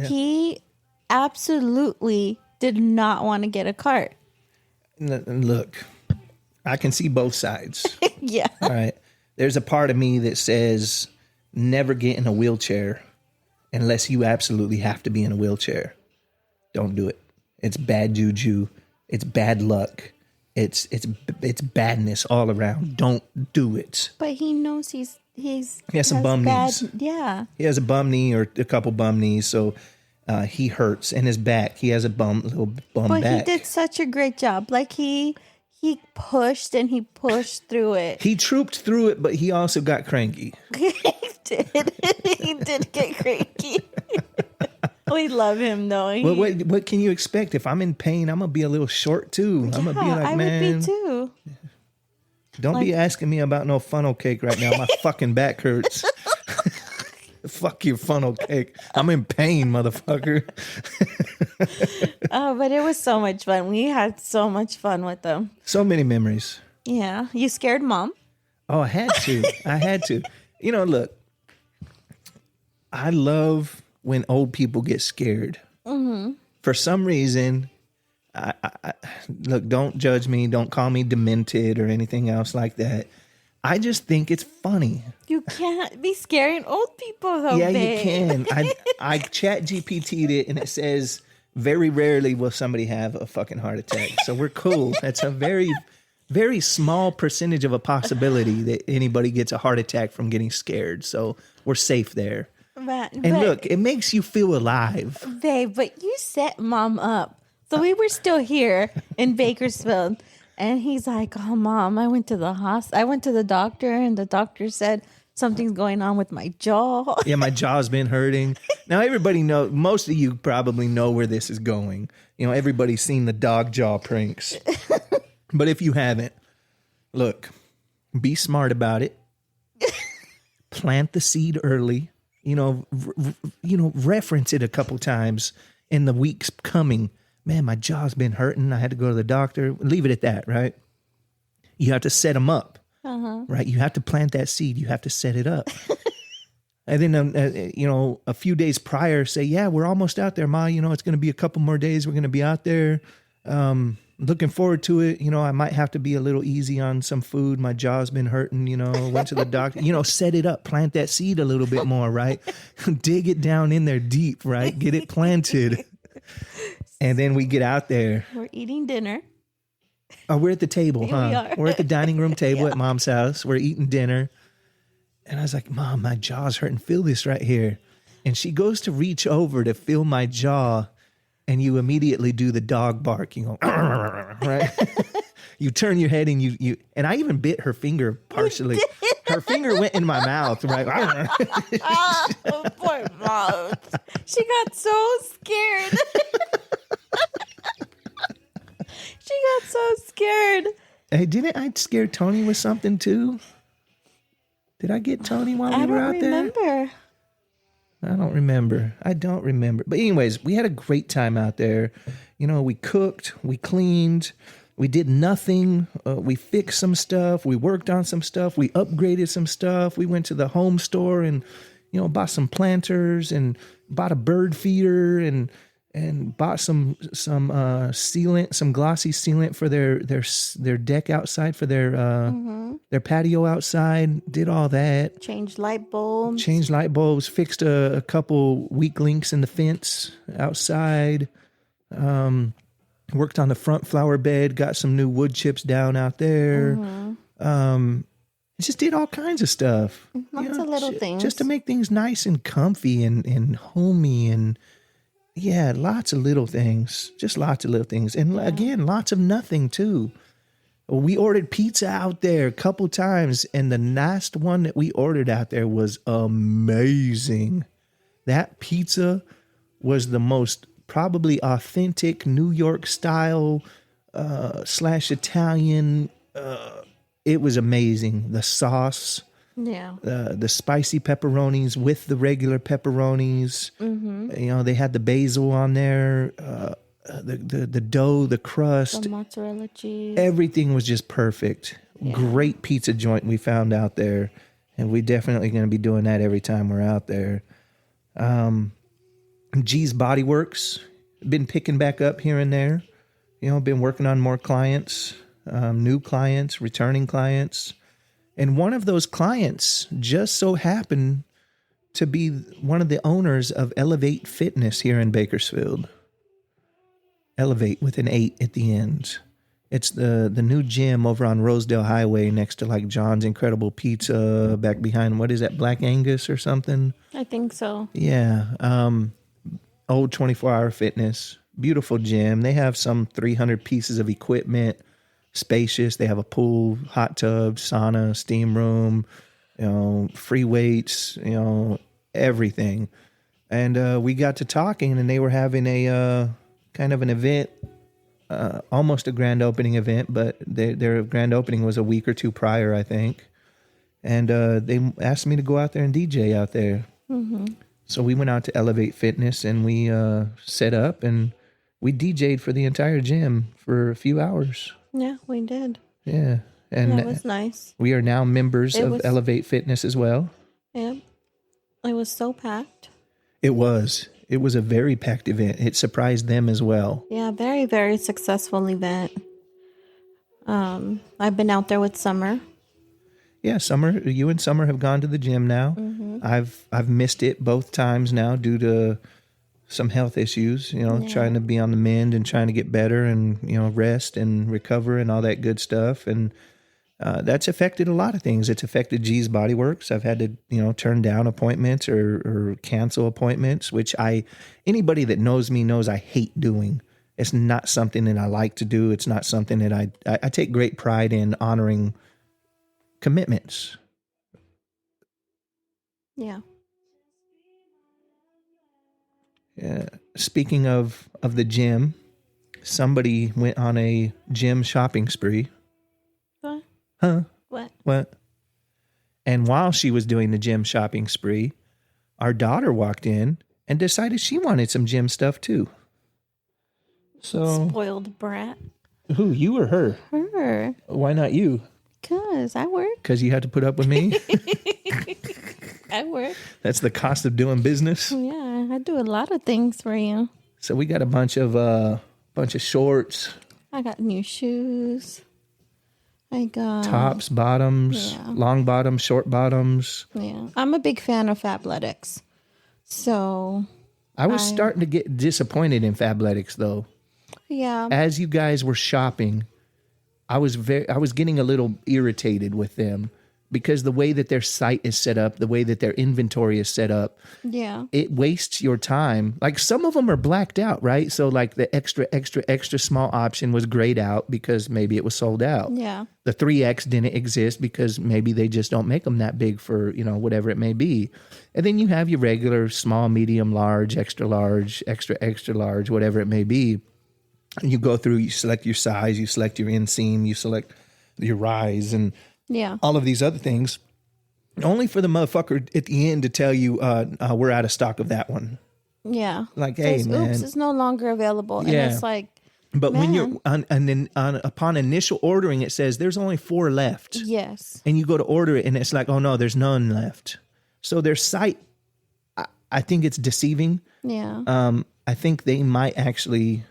he absolutely did not want to get a cart. Look, I can see both sides. Yeah. All right. There's a part of me that says never get in a wheelchair unless you absolutely have to be in a wheelchair. Don't do it. It's bad juju. It's bad luck. It's badness all around. Don't do it. But he knows he has some bum knees. Yeah. He has a bum knee or a couple bum knees, so he hurts. And his back, he has a little bum back. But he did such a great job. Like he pushed and he pushed through it. He trooped through it, but he also got cranky. He did. He did get cranky. We love him though. What can you expect? If I'm in pain, I'm gonna be a little short too. Yeah, I'm gonna be like, man. I would be too. Don't be asking me about no funnel cake right now. My fucking back hurts. Fuck your funnel cake. I'm in pain, motherfucker. Oh, but it was so much fun. We had so much fun with them. So many memories. Yeah. You scared Mom? Oh, I had to. Look, I love when old people get scared. Mm-hmm. For some reason, look, don't judge me. Don't call me demented or anything else like that. I just think it's funny. You can't be scaring old people, though, yeah, babe. You can. I chat GPT'd it, and it says, very rarely will somebody have a fucking heart attack. So we're cool. That's a very, very small percentage of a possibility that anybody gets a heart attack from getting scared. So we're safe there. But look, it makes you feel alive. Babe, but you set Mom up. So we were still here in Bakersfield. And he's like, "Oh, Mom, I went to the doctor, and the doctor said something's going on with my jaw." Yeah, my jaw's been hurting. Now, everybody knows, most of you probably know where this is going. You know, everybody's seen the dog jaw pranks. But if you haven't, look, be smart about it. Plant the seed early. Reference it a couple times in the weeks coming. Man, my jaw's been hurting. I had to go to the doctor. Leave it at that, right? You have to set them up, right? You have to plant that seed. You have to set it up. And then, a few days prior, say, yeah, we're almost out there, Ma. It's going to be a couple more days. We're going to be out there. Looking forward to it. I might have to be a little easy on some food. My jaw's been hurting, went to the doctor. Set it up. Plant that seed a little bit more, right? Dig it down in there deep, right? Get it planted. And then we get out there. We're eating dinner. Oh, we're at the table, huh? We are. We're at the dining room table at Mom's house. We're eating dinner. And I was like, Mom, my jaw's hurting. Feel this right here. And she goes to reach over to feel my jaw. And you immediately do the dog bark. You go, right? You turn your head and you and I even bit her finger partially. Her finger went in my mouth, right? Oh, poor Mom. She got so scared. She got so scared. Hey, didn't I scare Tony with something too? Did I get Tony while we were out there? I don't remember. But anyways, we had a great time out there. We cooked, we cleaned, we did nothing. We fixed some stuff. We worked on some stuff. We upgraded some stuff. We went to the home store and, bought some planters and bought a bird feeder and bought some sealant, some glossy sealant for their deck outside, for their patio outside. Did all that. Changed light bulbs. Fixed a couple weak links in the fence outside. Worked on the front flower bed. Got some new wood chips down out there. Just did all kinds of stuff. Lots of little things. Just to make things nice and comfy and homey and... Yeah, lots of little things. Just lots of little things. And again, lots of nothing too. We ordered pizza out there a couple times, and the last one that we ordered out there was amazing. That pizza was the most probably authentic New York style / Italian. It was amazing. The sauce. Yeah. The spicy pepperonis with the regular pepperonis. They had the basil on there, the dough, the crust, the mozzarella cheese. Everything was just perfect. Yeah. Great pizza joint we found out there, and we definitely going to be doing that every time we're out there. G's Body Works, been picking back up here and there. Been working on more clients, new clients, returning clients. And one of those clients just so happened to be one of the owners of Elevate Fitness here in Bakersfield. Elevate with an 8 at the end. It's the new gym over on Rosedale Highway next to like John's Incredible Pizza back behind, what is that, Black Angus or something? I think so. Yeah. Old 24-hour fitness. Beautiful gym. They have some 300 pieces of equipment. Spacious. They have a pool, hot tub, sauna, steam room, free weights, everything. And we got to talking, and they were having a kind of an event, almost a grand opening event, but their grand opening was a week or two prior, I think. And they asked me to go out there and DJ out there. So we went out to Elevate Fitness, and we set up, and we DJ'd for the entire gym for a few hours. Yeah, we did. Yeah. And that was nice. We are now members of Elevate Fitness as well. Yeah. It was so packed. It was. It was a very packed event. It surprised them as well. Yeah, very, very successful event. I've been out there with Summer. Yeah, Summer, you and Summer have gone to the gym now. I've missed it both times now due to some health issues, trying to be on the mend and trying to get better and, rest and recover and all that good stuff. And that's affected a lot of things. It's affected G's Body Works. I've had to, turn down appointments or cancel appointments, which anybody that knows me knows I hate doing. It's not something that I like to do. It's not something that I take great pride in honoring commitments. Yeah. Yeah. Speaking of the gym, somebody went on a gym shopping spree. What? Huh? What? And while she was doing the gym shopping spree, our daughter walked in and decided she wanted some gym stuff too. So spoiled brat. Who, you or her? Her. Why not you? Because I work. Because you had to put up with me? I work. That's the cost of doing business? Yeah, I do a lot of things for you. So we got a bunch of shorts. I got new shoes. I got tops, bottoms, long bottoms, short bottoms. Yeah. I'm a big fan of Fabletics. So I was starting to get disappointed in Fabletics though. Yeah. As you guys were shopping, I was getting a little irritated with them because the way that their site is set up, the way that their inventory is set up, it wastes your time. Like some of them are blacked out, right? So like the extra small option was grayed out because maybe it was sold out. Yeah. The 3X didn't exist because maybe they just don't make them that big for, whatever it may be. And then you have your regular small, medium, large, extra large, extra large, whatever it may be. And you go through, you select your size, you select your inseam, you select your rise and all of these other things, only for the motherfucker at the end to tell you, we're out of stock of that one. Yeah. Like, hey, man. Oops, it's no longer available. And it's like, but when you're upon initial ordering, it says there's only 4 left. Yes. And you go to order it and it's like, oh no, there's none left. So their site, I think it's deceiving. Yeah. I think they might actually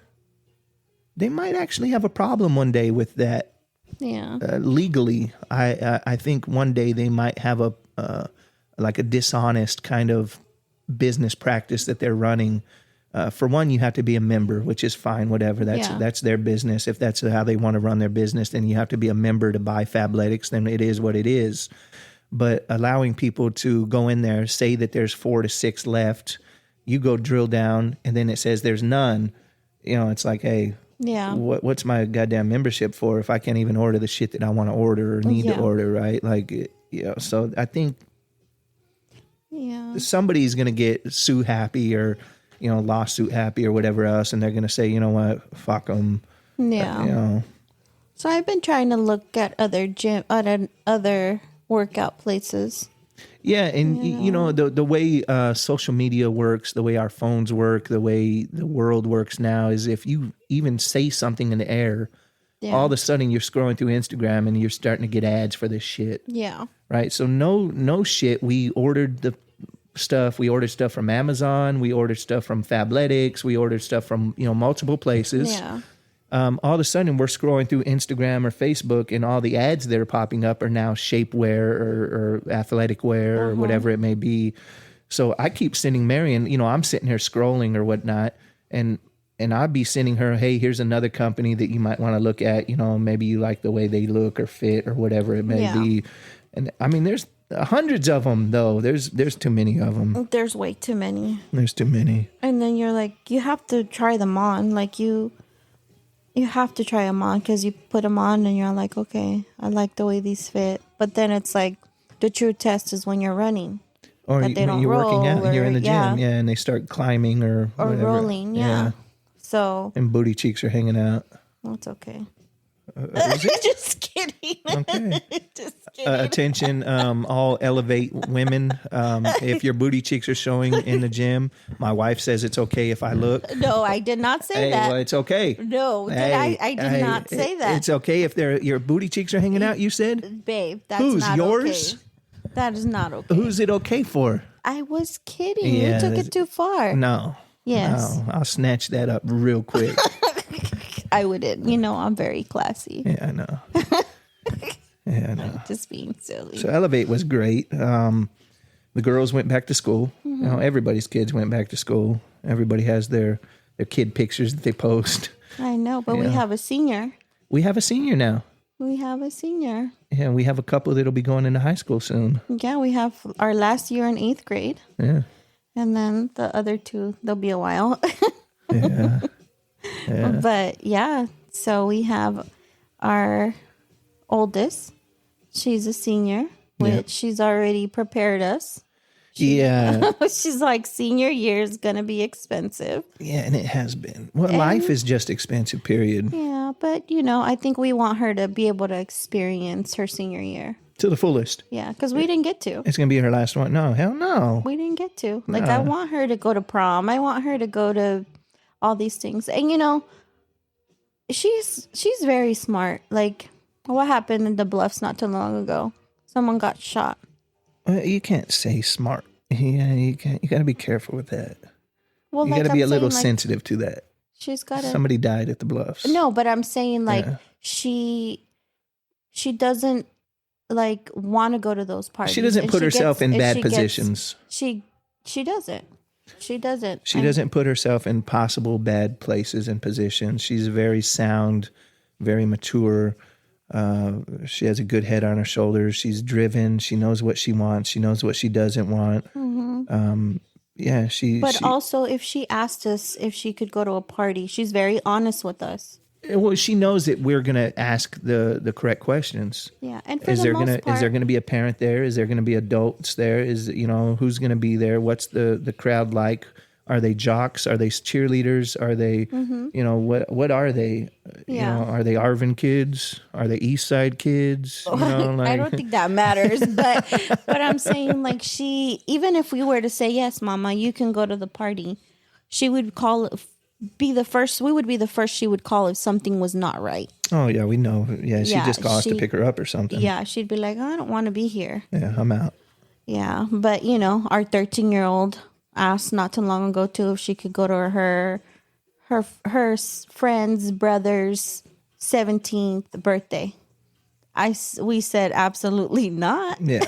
have a problem one day with that. Yeah. Legally, I think one day they might have a dishonest kind of business practice that they're running. For one, you have to be a member, which is fine, whatever. That's their business. If that's how they want to run their business, then you have to be a member to buy Fabletics. Then it is what it is. But allowing people to go in there, say that there's 4 to 6 left, you go drill down, and then it says there's none. It's like, hey. Yeah. What's my goddamn membership for if I can't even order the shit that I want to order or need to order, right? Like, so I think somebody's going to get sue happy or, lawsuit happy or whatever else. And they're going to say, you know what, fuck them. Yeah. So I've been trying to look at other workout places. Yeah, and the way social media works, the way our phones work, the way the world works now is if you even say something in the air, all of a sudden you're scrolling through Instagram and you're starting to get ads for this shit. Yeah. Right? So no shit. We ordered the stuff. We ordered stuff from Amazon. We ordered stuff from Fabletics. We ordered stuff from, multiple places. Yeah. All of a sudden we're scrolling through Instagram or Facebook and all the ads that are popping up are now shapewear or athletic wear or whatever it may be. So I keep sending Marion, I'm sitting here scrolling or whatnot and I'd be sending her, hey, here's another company that you might want to look at, maybe you like the way they look or fit or whatever it may be. And I mean, there's hundreds of them though. There's too many of them. There's way too many. There's too many. And then you're like, you have to try them on. Like you have to try them on because you put them on and you're like, okay, I like the way these fit. But then it's like the true test is when you're running. Or when you're working out and you're in the gym, and they start climbing or whatever. Rolling, So. And booty cheeks are hanging out. That's okay. Just kidding. Okay. Just kidding. Attention, all Elevate women. If your booty cheeks are showing in the gym, my wife says it's okay if I look. No, I did not say that. Well, it's okay. No, I did not say that. It's okay if your booty cheeks are hanging out, you said? Babe, that's Who's not yours? Okay. That is not okay. Who's it okay for? I was kidding. You took it too far. No. Yes. No, I'll snatch that up real quick. I wouldn't. I'm very classy. Yeah, I know. I know. Just being silly. So Elevate was great. The girls went back to school. Mm-hmm. Everybody's kids went back to school. Everybody has their kid pictures that they post. I know, but we have a senior. We have a senior now. We have a senior. Yeah, we have a couple that'll be going into high school soon. Yeah, we have our last year in 8th grade. Yeah. And then the other 2, they'll be a while. Yeah. But yeah, so we have our oldest. She's a senior, which she's already prepared us. She's like, senior year is going to be expensive. Yeah, and it has been. Well, life is just expensive, period. Yeah, but, I think we want her to be able to experience her senior year. To the fullest. Yeah, because we didn't get to. It's going to be her last one. No, hell no. We didn't get to. Like, I want her to go to prom. I want her to go to all these things. And, she's very smart. Like, what happened in the Bluffs not too long ago? Someone got shot. You can't say smart. Yeah, you can't. You got to be careful with that. Well, you got to be a little sensitive to that. She's got somebody died at the Bluffs. No, but I'm saying she doesn't like want to go to those parties. She doesn't put herself in bad positions. She doesn't. She doesn't. She doesn't put herself in possible bad places and positions. She's very sound, very mature. She has a good head on her shoulders. She's driven. She knows what she wants. She knows what she doesn't want. Mm-hmm. But also, if she asked us if she could go to a party, she's very honest with us. Well, she knows that we're going to ask the correct questions. Yeah, and is there going to be a parent there? Is there going to be adults there? Is who's going to be there? What's the crowd like? Are they jocks? Are they cheerleaders? Are they, what are they? Yeah. Are they Arvin kids? Are they East Side kids? I don't think that matters. But I'm saying, like, even if we were to say, yes, Mama, you can go to the party, she would be the first. We would be the first she would call if something was not right. Oh, yeah, we know. Yeah, she'd just call us to pick her up or something. Yeah, she'd be like, I don't want to be here. Yeah, I'm out. Yeah, but, our 13-year-old asked not too long ago too if she could go to her friend's brother's 17th birthday. We said absolutely not. Yeah,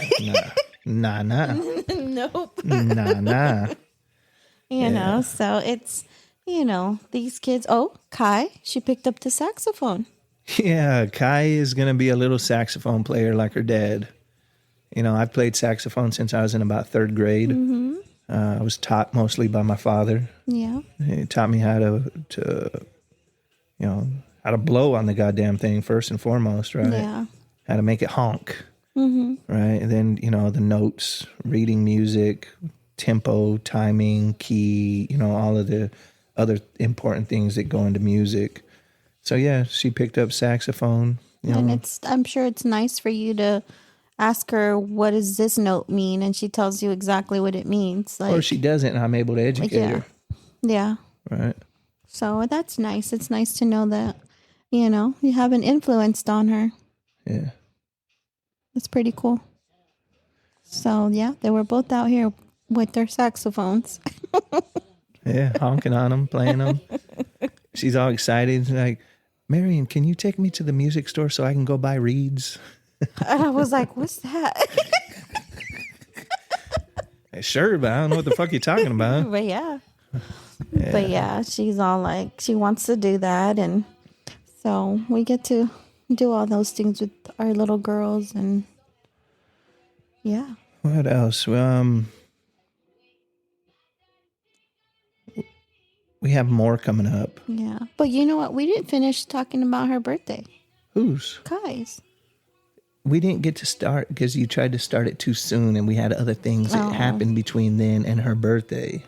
nah. Nope. Nah. So it's these kids. Oh, Kai, she picked up the saxophone. Yeah, Kai is gonna be a little saxophone player like her dad. I've played saxophone since I was in about third grade. Mm-hmm. I was taught mostly by my father. Yeah. He taught me how to blow on the goddamn thing first and foremost, right? Yeah. How to make it honk. Mm-hmm. Right. And then, the notes, reading music, tempo, timing, key, all of the other important things that go into music. So yeah, she picked up saxophone. And I'm sure it's nice for you to ask her, what does this note mean? And she tells you exactly what it means. Or she doesn't, and I'm able to educate her. Yeah. Right. So that's nice. It's nice to know that, you haven't influenced on her. Yeah. It's pretty cool. So, yeah, they were both out here with their saxophones. Yeah, honking on them, playing them. She's all excited. She's like, Marion, can you take me to the music store so I can go buy reeds? And I was like, what's that? Sure, but I don't know what the fuck you're talking about. But yeah. But yeah, she's all like, she wants to do that. And so we get to do all those things with our little girls. And yeah. What else? We have more coming up. Yeah. But you know what? We didn't finish talking about her birthday. Whose? Kai's. We didn't get to start because you tried to start it too soon and we had other things that happened between then and her birthday.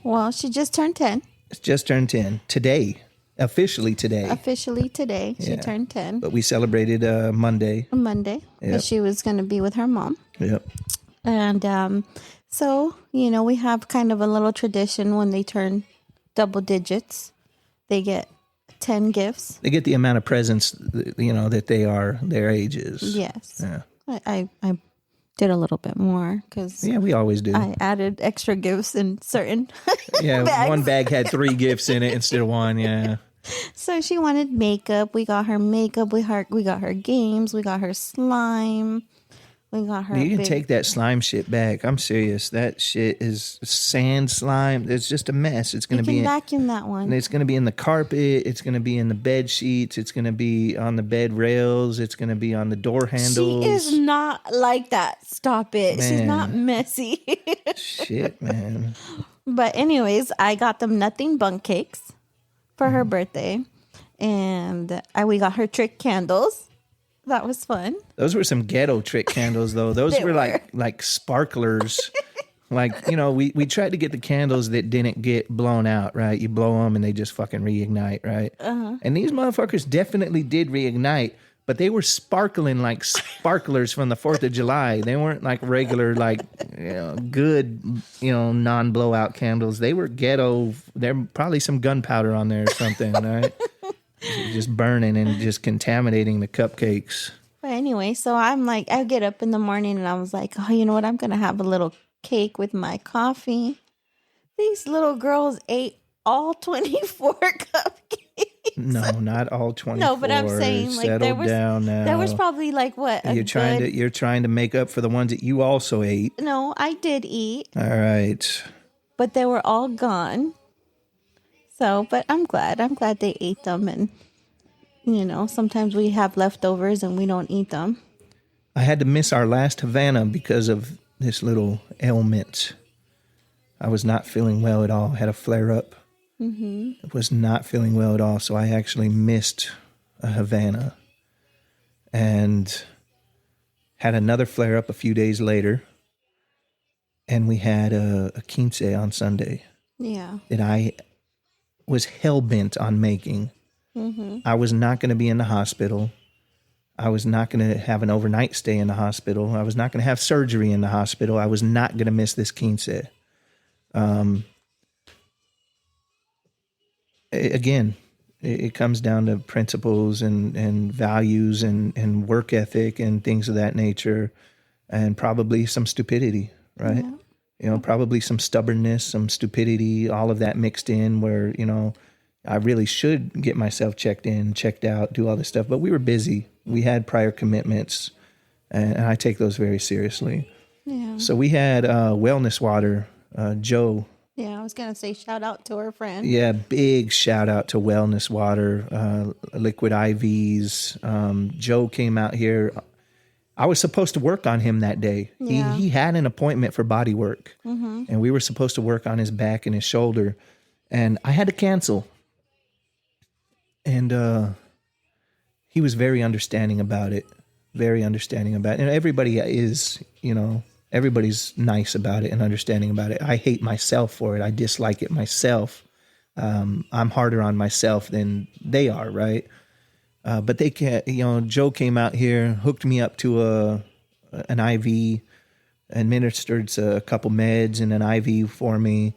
Well, she just turned 10. It's just turned 10. Today. Officially today. She turned 10. But we celebrated Monday. Monday. Because she was going to be with her mom. Yep. And so, we have kind of a little tradition when they turn double digits. They get 10 gifts. They get the amount of presents, that they are, their ages. Yes. Yeah. I did a little bit more because we always do. I added extra gifts in certain bags. One bag had 3 gifts in it instead of 1. Yeah. So she wanted makeup. We got her makeup. We got her games. We got her slime. We got her. You can take that slime shit back. I'm serious. That shit is sand slime. It's just a mess. It's going to be vacuum that one. It's going to be in the carpet. It's going to be in the bed sheets. It's going to be on the bed rails. It's going to be on the door handles. She is not like that. Stop it. Man. She's not messy. Shit, man. But anyways, I got them nothing bunk cakes for her birthday. And we got her trick candles. That was fun. Those were some ghetto trick candles, though. Those were like sparklers. Like, we tried to get the candles that didn't get blown out, right? You blow them and they just fucking reignite, right? Uh-huh. And these motherfuckers definitely did reignite, but they were sparkling like sparklers from the 4th of July. They weren't like regular, like, good, non-blowout candles. They were ghetto. There probably some gunpowder on there or something, right? Just burning and just contaminating the cupcakes. But anyway, so I'm like, I get up in the morning and I was like, oh, you know what? I'm going to have a little cake with my coffee. These little girls ate all 24 cupcakes. No, not all 24. No, but I'm saying like Settle down now. There was probably like what? You're trying to make up for the ones that you also ate. No, I did eat. All right. But they were all gone. So, but I'm glad they ate them. And, sometimes we have leftovers and we don't eat them. I had to miss our last Havana because of this little ailment. I was not feeling well at all. I had a flare up. Mm-hmm. I was not feeling well at all. So I actually missed a Havana and had another flare up a few days later. And we had a quince on Sunday. Yeah. That I was hell-bent on making. Mm-hmm. I was not going to be in the hospital. I was not going to have an overnight stay in the hospital. I was not going to have surgery in the hospital. I was not going to miss this quince. Again, it comes down to principles and values and work ethic and things of that nature, and probably some stupidity, right? Yeah. Probably some stubbornness, some stupidity, all of that mixed in where, I really should get myself checked in, checked out, do all this stuff. But we were busy. We had prior commitments, and I take those very seriously. Yeah. So we had wellness water, Joe. Yeah, I was going to say shout out to our friend. Yeah, big shout out to wellness water, liquid IVs. Joe came out here. I was supposed to work on him that day. Yeah. He had an appointment for body work, mm-hmm. and we were supposed to work on his back and his shoulder, and I had to cancel. And he was very understanding about it, And everybody is, everybody's nice about it and understanding about it. I hate myself for it. I dislike it myself. I'm harder on myself than they are, right? But they can't, Joe came out here, hooked me up to an IV, administered a couple meds and an IV for me.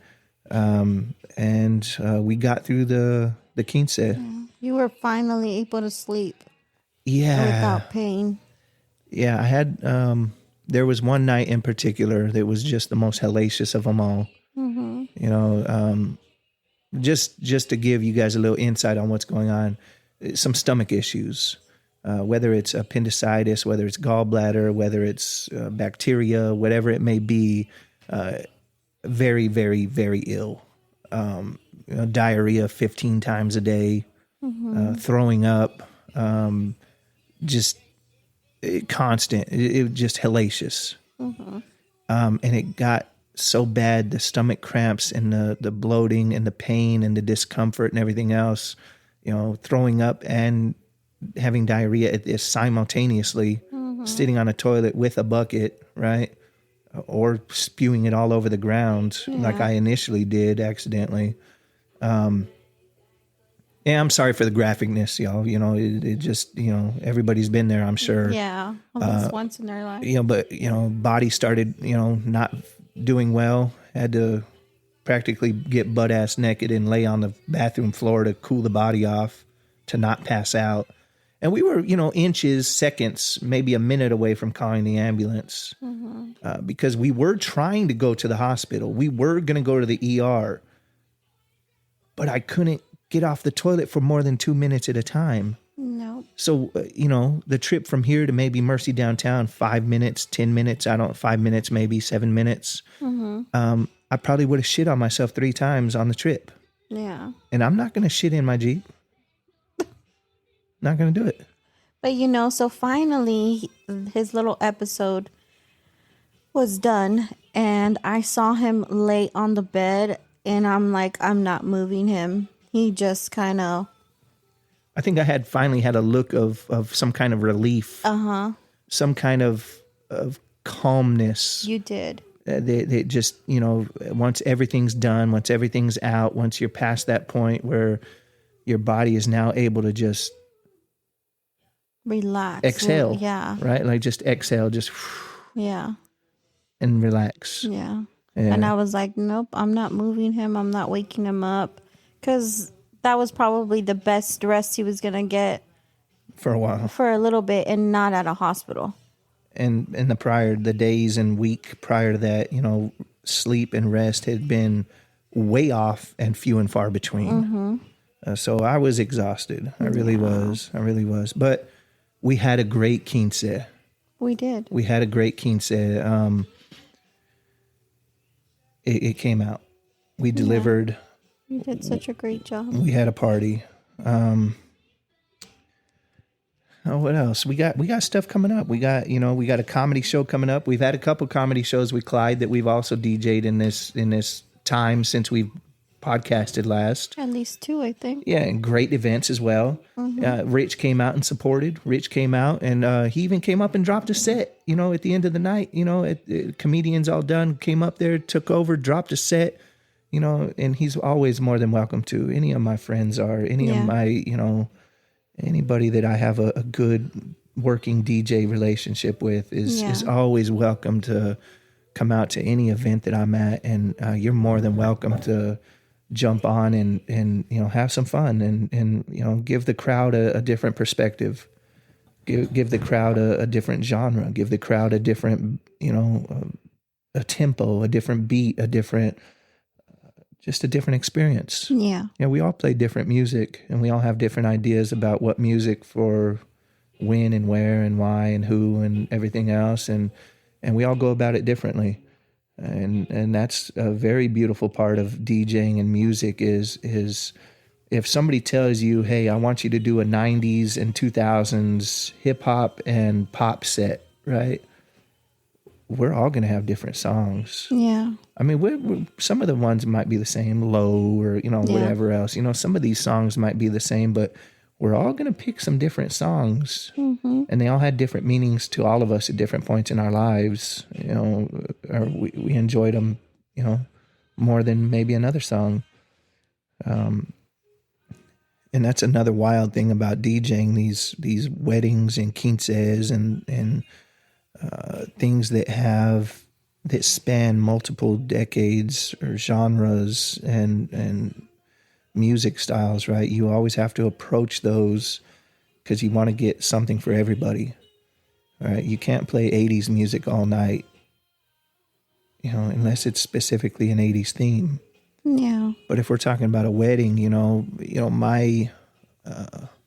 And we got through the quince. You were finally able to sleep. Yeah. Without pain. Yeah, I had, there was one night in particular that was just the most hellacious of them all. Mm-hmm. Just to give you guys a little insight on what's going on. Some stomach issues, whether it's appendicitis, whether it's gallbladder, whether it's bacteria, whatever it may be, very, very, very ill. Diarrhea 15 times a day, mm-hmm. Throwing up, just constant. It was just hellacious. Mm-hmm. And it got so bad, the stomach cramps and the bloating and the pain and the discomfort and everything else, throwing up and having diarrhea at this simultaneously, mm-hmm. sitting on a toilet with a bucket, right? Or spewing it all over the ground like I initially did accidentally. Yeah, I'm sorry for the graphicness, y'all. It just, everybody's been there, I'm sure. Yeah, at least once in their life. But, body started, not doing well. Had to practically get butt-ass naked and lay on the bathroom floor to cool the body off, to not pass out. And we were, inches, seconds, maybe a minute away from calling the ambulance, mm-hmm. Because we were trying to go to the hospital. We were going to go to the ER, but I couldn't get off the toilet for more than 2 minutes at a time. No. So, the trip from here to maybe Mercy downtown, 5 minutes, 10 minutes, 5 minutes, maybe 7 minutes. Mm-hmm. I probably would have shit on myself 3 times on the trip. Yeah. And I'm not going to shit in my Jeep. Not going to do it. But, so finally, his little episode was done. And I saw him lay on the bed. And I'm like, I'm not moving him he just kind of... I think I had finally had a look of some kind of relief. Some kind of calmness. You did. They just, once everything's done, once everything's out, once you're past that point where your body is now able to just relax. Exhale. Yeah. Right? Like just exhale, just yeah. And relax. Yeah. And I was like, nope, I'm not moving him. I'm not waking him up. Because that was probably the best rest he was going to get. For a while. For a little bit, and not at a hospital. And the days and week prior to that, sleep and rest had been way off and few and far between. So I was exhausted. I really was. But we had a great quince. We did. We had a great quince. It came out. We delivered. You did such a great job. We had a party. What else? We got stuff coming up. We got a comedy show coming up. We've had a couple comedy shows with Clyde that we've also DJ'd in this time since we've podcasted last. At least 2, I think. Yeah, and great events as well. Rich came out and supported. Rich came out and he even came up and dropped a set, at the end of the night. Comedians all done, came up there, took over, dropped a set, and he's always more than welcome to. Any of my friends are, of my, anybody that I have a good working DJ relationship with is always welcome to come out to any event that I'm at. And you're more than welcome to jump on and have some fun and give the crowd a different perspective, give the crowd a different genre, give the crowd a different, a tempo, a different beat, just a different experience. Yeah. Yeah, we all play different music and we all have different ideas about what music for when and where and why and who and everything else. And we all go about it differently. And that's a very beautiful part of DJing and music is if somebody tells you, hey, I want you to do a 90s and 2000s hip hop and pop set, right? We're all going to have different songs. Yeah. I mean, we're some of the ones might be the same, low or, whatever else. Some of these songs might be the same, but we're all going to pick some different songs. And they all had different meanings to all of us at different points in our lives. Or we enjoyed them, more than maybe another song. And that's another wild thing about DJing, these weddings and quinces and things that span multiple decades or genres and music styles, right? You always have to approach those because you want to get something for everybody, right? You can't play 80s music all night, unless it's specifically an 80s theme. Yeah. But if we're talking about a wedding,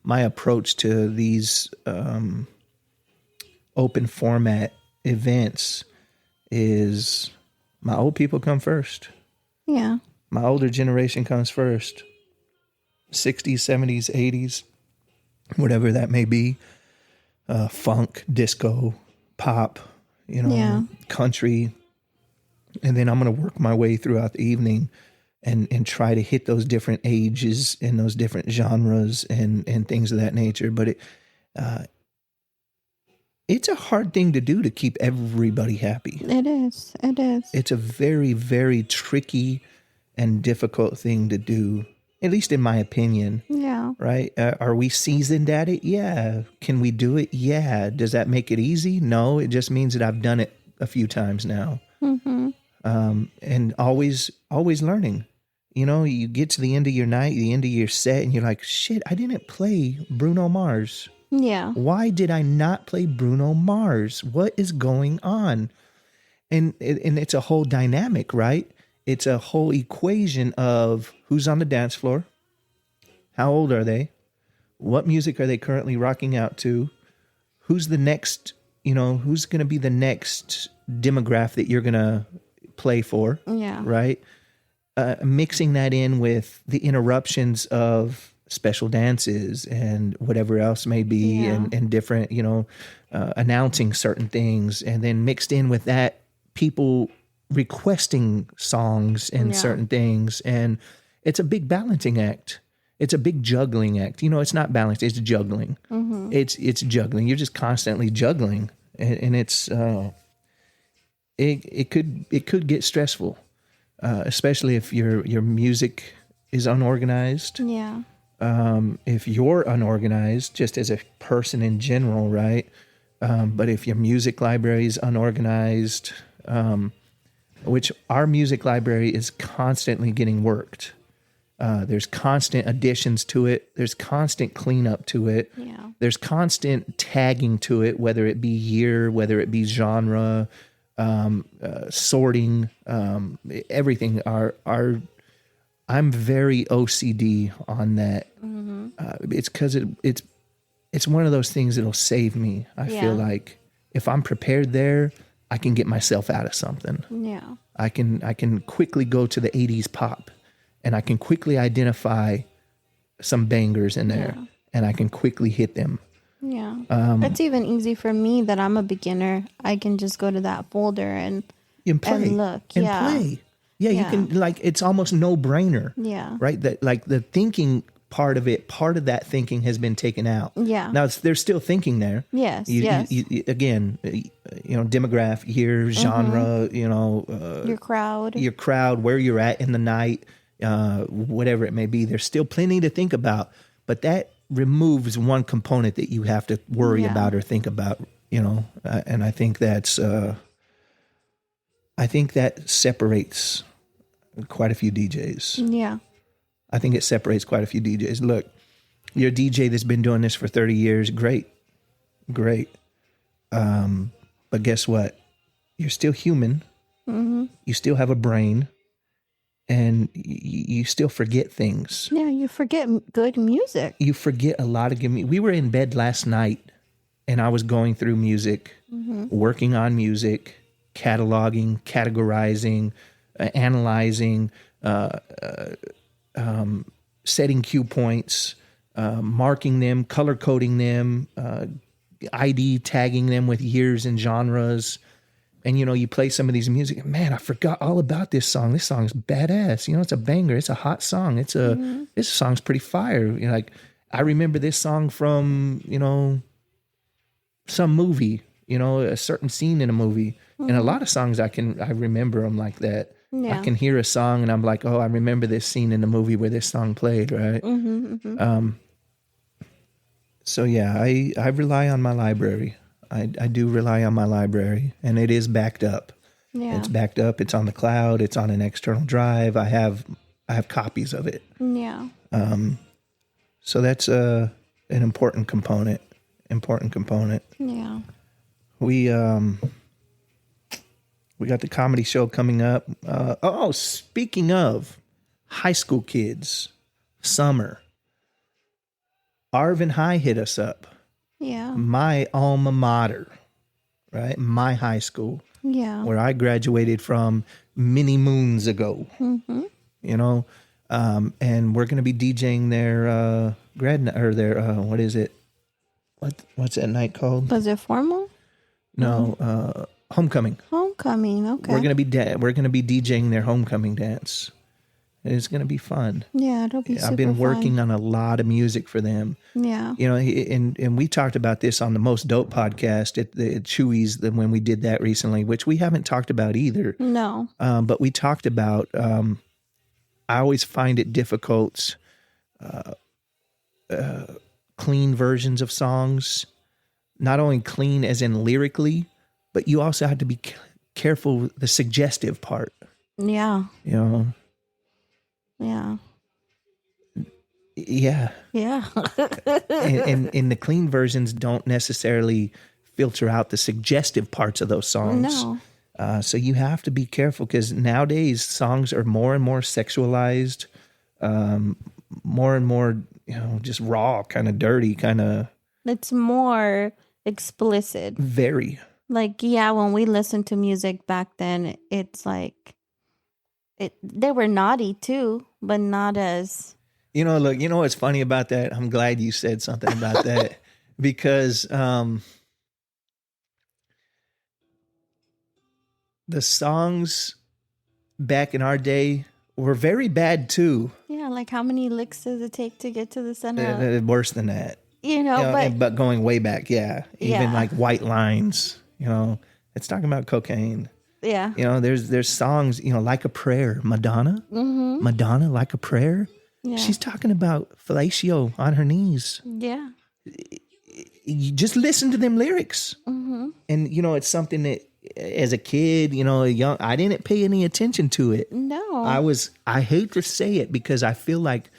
my approach to these open format events is my old people come first. Yeah. My older generation comes first. 60s, 70s, 80s, whatever that may be. Funk, disco, pop, country. And then I'm going to work my way throughout the evening and try to hit those different ages and those different genres and things of that nature. But it's a hard thing to do to keep everybody happy. It is. It's a very, very tricky and difficult thing to do, at least in my opinion. Yeah. Right? Are we seasoned at it? Yeah. Can we do it? Yeah. Does that make it easy? No. It just means that I've done it a few times now. And always learning. You get to the end of your night, the end of your set, and you're like, shit, I didn't play Bruno Mars. Yeah. Why did I not play Bruno Mars? What is going on? And it's a whole dynamic, right? It's a whole equation of who's on the dance floor, how old are they, what music are they currently rocking out to, who's the next, who's going to be the next demographic that you're going to play for, right? Mixing that in with the interruptions of special dances and whatever else may be, and different, announcing certain things, and then mixed in with that, people requesting songs and certain things. And it's a big balancing act. It's a big juggling act. It's not balanced. It's juggling. Mm-hmm. It's juggling. You're just constantly juggling, and it's it could get stressful, especially if your music is unorganized. Yeah. If you're unorganized, just as a person in general, right? But if your music library is unorganized, which our music library is constantly getting worked. There's constant additions to it. There's constant cleanup to it. Yeah. There's constant tagging to it, whether it be year, whether it be genre, sorting, everything. I'm very OCD on that. Mm-hmm. It's because it's one of those things that'll save me. I feel like if I'm prepared there, I can get myself out of something. Yeah. I can quickly go to the 80s pop, and I can quickly identify some bangers in there, and I can quickly hit them. Yeah. It's even easy for me that I'm a beginner. I can just go to that folder and play. And look. And Yeah. play. Yeah, you can, it's almost no brainer. Yeah. Right? That the thinking part of that thinking has been taken out. Yeah. Now there's still thinking there. Yes. You, again, demographic, year, genre, your crowd, where you're at in the night, whatever it may be. There's still plenty to think about, but that removes one component that you have to worry about or think about, and I think that's, I think that separates quite a few DJs. Yeah. I think it separates quite a few DJs. Look, you're a DJ that's been doing this for 30 years. Great. But guess what? You're still human. Mm-hmm. You still have a brain, and you still forget things. Yeah, you forget good music. You forget a lot of good music. We were in bed last night, and I was going through music, working on music, cataloging, categorizing, analyzing, setting cue points, marking them, color coding them, ID tagging them with years and genres. And, you play some of these music, man, I forgot all about this song. This song's badass. It's a banger. It's a hot song. This song's pretty fire. I remember this song from, some movie, a certain scene in a movie. And a lot of songs I remember them like that. Yeah. I can hear a song and I'm like, oh, I remember this scene in the movie where this song played, right? Mm-hmm, mm-hmm. So yeah, I rely on my library. I do rely on my library, and it is backed up. Yeah. It's backed up. It's on the cloud. It's on an external drive. I have copies of it. Yeah. So that's an important component. Yeah. We got the comedy show coming up. Speaking of high school kids, summer. Arvin High hit us up. Yeah. My alma mater, right? My high school. Yeah. Where I graduated from many moons ago. Mm-hmm. And we're going to be DJing their what is it? What's that night called? Was it formal? No, homecoming. Homecoming. Okay. We're gonna be DJing their homecoming dance. It's gonna be fun. Yeah, it'll be. I've been working on a lot of music for them. Yeah. And we talked about this on the Most Dope podcast at Chewy's when we did that recently, which we haven't talked about either. No. But we talked about. I always find it difficult. Clean versions of songs, not only clean as in lyrically, but you also have to be careful with the suggestive part. Yeah. Yeah. Yeah. and the clean versions don't necessarily filter out the suggestive parts of those songs. No. So you have to be careful because nowadays songs are more and more sexualized, more and more, just raw, kind of dirty, kind of. It's more explicit. Very. When we listened to music back then, it's like they were naughty too, but not as. Look, what's funny about that? I'm glad you said something about that because the songs back in our day were very bad too. Yeah, like how many licks does it take to get to the center? Worse than that. But but going way back, even like White Lines, it's talking about cocaine. Yeah. There's songs, Like a Prayer, Madonna, Madonna, Like a Prayer. Yeah. She's talking about fellatio on her knees. Yeah. You just listen to them lyrics. Mm-hmm. And, it's something that as a kid, I didn't pay any attention to it. No. I hate to say it because I feel like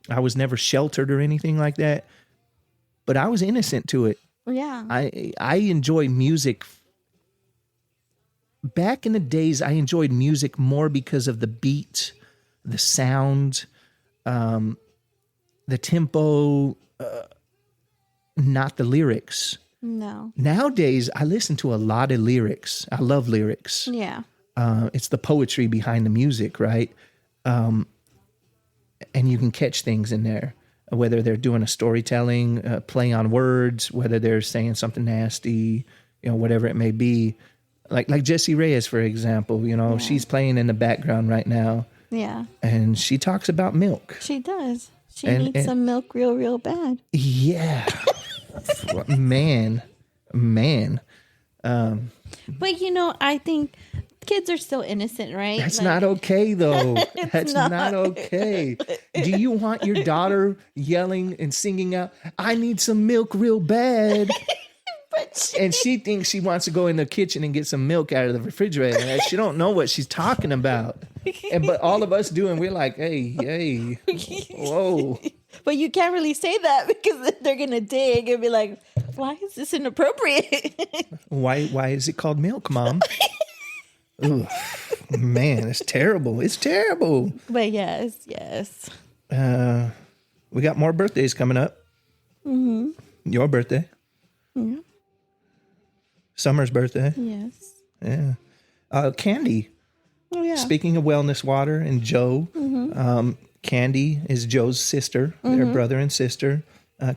I was never sheltered or anything like that. But I was innocent to it. Yeah. I enjoy music. Back in the days, I enjoyed music more because of the beat, the sound, the tempo, not the lyrics. No. Nowadays, I listen to a lot of lyrics. I love lyrics. Yeah. It's the poetry behind the music, right? And you can catch things in there. Whether they're doing a storytelling, play on words, whether they're saying something nasty, whatever it may be. Like Jessie Reyes, for example, she's playing in the background right now. Yeah. And she talks about milk. She does. She needs some milk real, real bad. Yeah. man. But, I think kids are still innocent, right? That's not okay, though. That's not okay. Do you want your daughter yelling and singing out, I need some milk real bad? And she thinks she wants to go in the kitchen and get some milk out of the refrigerator. She don't know what she's talking about. But all of us do, and we're like, hey, whoa. But you can't really say that because they're going to dig and be like, why is this inappropriate? Why is it called milk, Mom? Ooh, man, it's terrible. It's terrible. But yes. We got more birthdays coming up. Mm-hmm. Your birthday. Mm-hmm. Summer's birthday. Yes. Yeah. Candy. Oh, yeah. Speaking of wellness water and Joe, Candy is Joe's sister. They're brother and sister.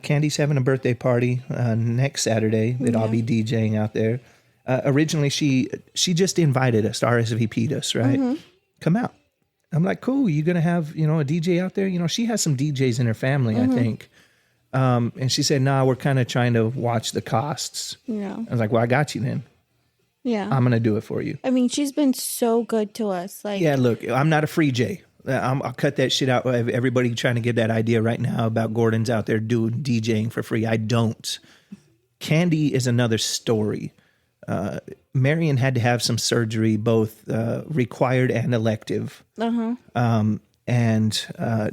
Candy's having a birthday party next Saturday that I'll be DJing out there. Originally, she just invited us, RSVP'd us, right? Come out. I'm like, cool. You going to have, a DJ out there? She has some DJs in her family, I think. And she said, nah, we're kind of trying to watch the costs. Yeah. I was like, well, I got you then. Yeah. I'm going to do it for you. I mean, she's been so good to us. Yeah, look, I'm not a free J. I'll cut that shit out. Everybody trying to get that idea right now about Gordon's out there doing DJing for free. I don't. Candy is another story. Marion had to have some surgery, both required and elective. And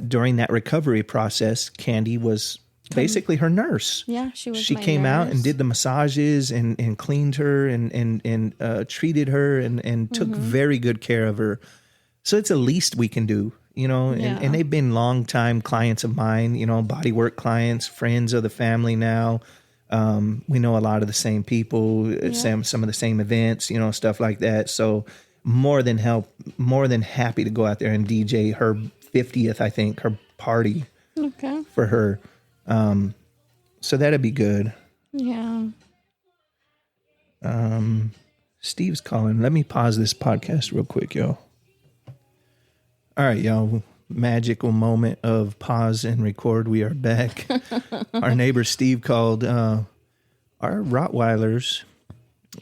during that recovery process, Candy was basically her nurse. Yeah, she was. She came out and did the massages and cleaned her and treated her and took very good care of her. So it's the least we can do, and they've been longtime clients of mine, bodywork clients, friends of the family now. We know a lot of the same people, some of the same events, stuff like that. So more than happy to go out there and DJ her 50th, I think, her party for her. So that'd be good. Yeah. Steve's calling. Let me pause this podcast real quick, y'all. All right, y'all. Magical moment of pause and record. We are back. Our neighbor Steve called. Our Rottweilers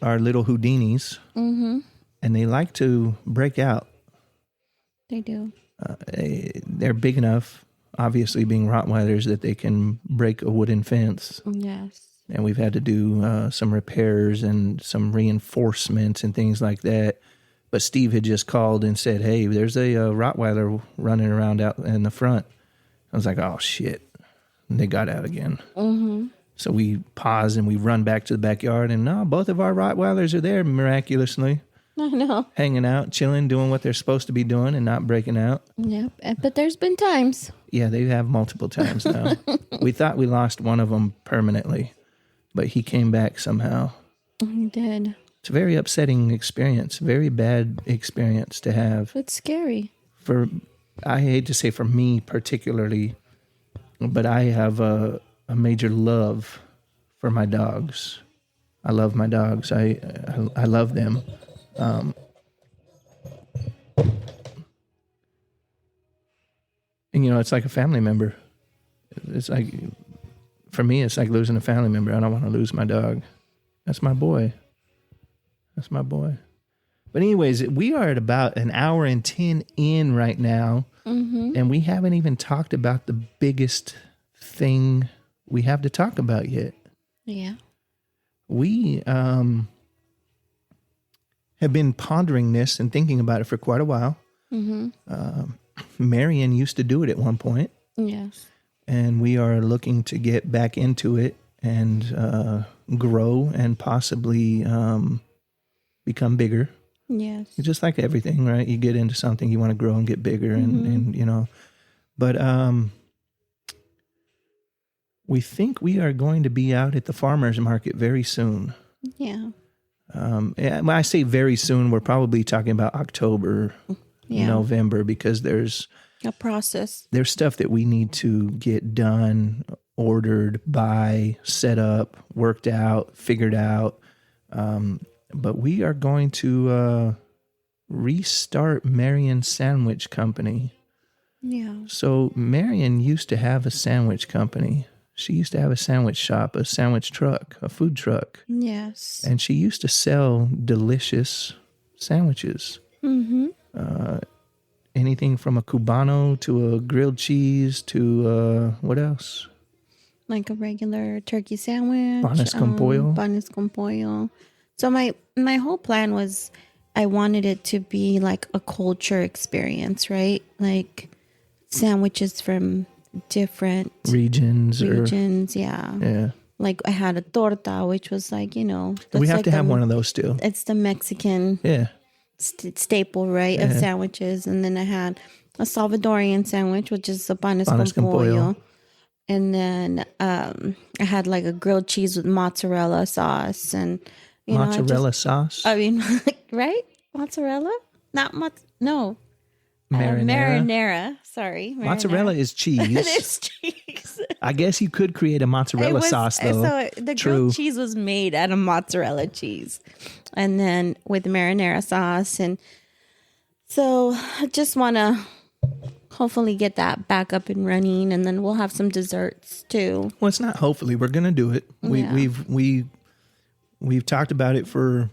are little Houdinis, and they like to break out. They do. They're big enough, obviously being Rottweilers, that they can break a wooden fence. Yes. And we've had to do some repairs and some reinforcements and things like that. But Steve had just called and said, hey, there's a Rottweiler running around out in the front. I was like, oh, shit. And they got out again. So we pause and we run back to the backyard. And no, both of our Rottweilers are there miraculously. I know. Hanging out, chilling, doing what they're supposed to be doing and not breaking out. Yep. But there's been times. Yeah, they have multiple times now. We thought we lost one of them permanently, but he came back somehow. He did. It's a very upsetting experience, very bad experience to have. It's scary. I hate to say for me particularly, but I have a major love for my dogs. I love my dogs. I love them. And it's like a family member. It's like, for me, it's like losing a family member. I don't want to lose my dog. That's my boy. But anyways, we are at about an hour and 10 in right now. Mm-hmm. And we haven't even talked about the biggest thing we have to talk about yet. Yeah. We have been pondering this and thinking about it for quite a while. Mm-hmm. Marion used to do it at one point. Yes. And we are looking to get back into it and grow and possibly become bigger. Yes. It's just like everything, right? You get into something, you want to grow and get bigger and But we think we are going to be out at the farmer's market very soon. Yeah. When I say very soon, we're probably talking about October, November, because there's a process. There's stuff that we need to get done, ordered, buy, set up, worked out, figured out. But we are going to restart Marion Sandwich Company. Yeah. So Marion used to have a sandwich company. She used to have a sandwich shop, a sandwich truck, a food truck. Yes. And she used to sell delicious sandwiches. Mm-hmm. Anything from a Cubano to a grilled cheese to what else? Like a regular turkey sandwich. Panes con pollo. Panes con pollo. So my whole plan was I wanted it to be like a culture experience, right? Like sandwiches from different regions, yeah. Like I had a torta, which was like, we have like to have one of those still. It's the Mexican staple, right, of sandwiches. And then I had a Salvadorian sandwich, which is a panes con pollo. And then I had like a grilled cheese with mozzarella sauce and mozzarella sauce. I mean, right? Mozzarella? Not no. Marinara. Sorry. Marinara. Mozzarella is cheese. It is cheese. I guess you could create a mozzarella sauce, though. So the grilled cheese was made out of mozzarella cheese. And then with marinara sauce. And so I just want to hopefully get that back up and running. And then we'll have some desserts, too. Well, it's not hopefully. We're going to do it. We've talked about it for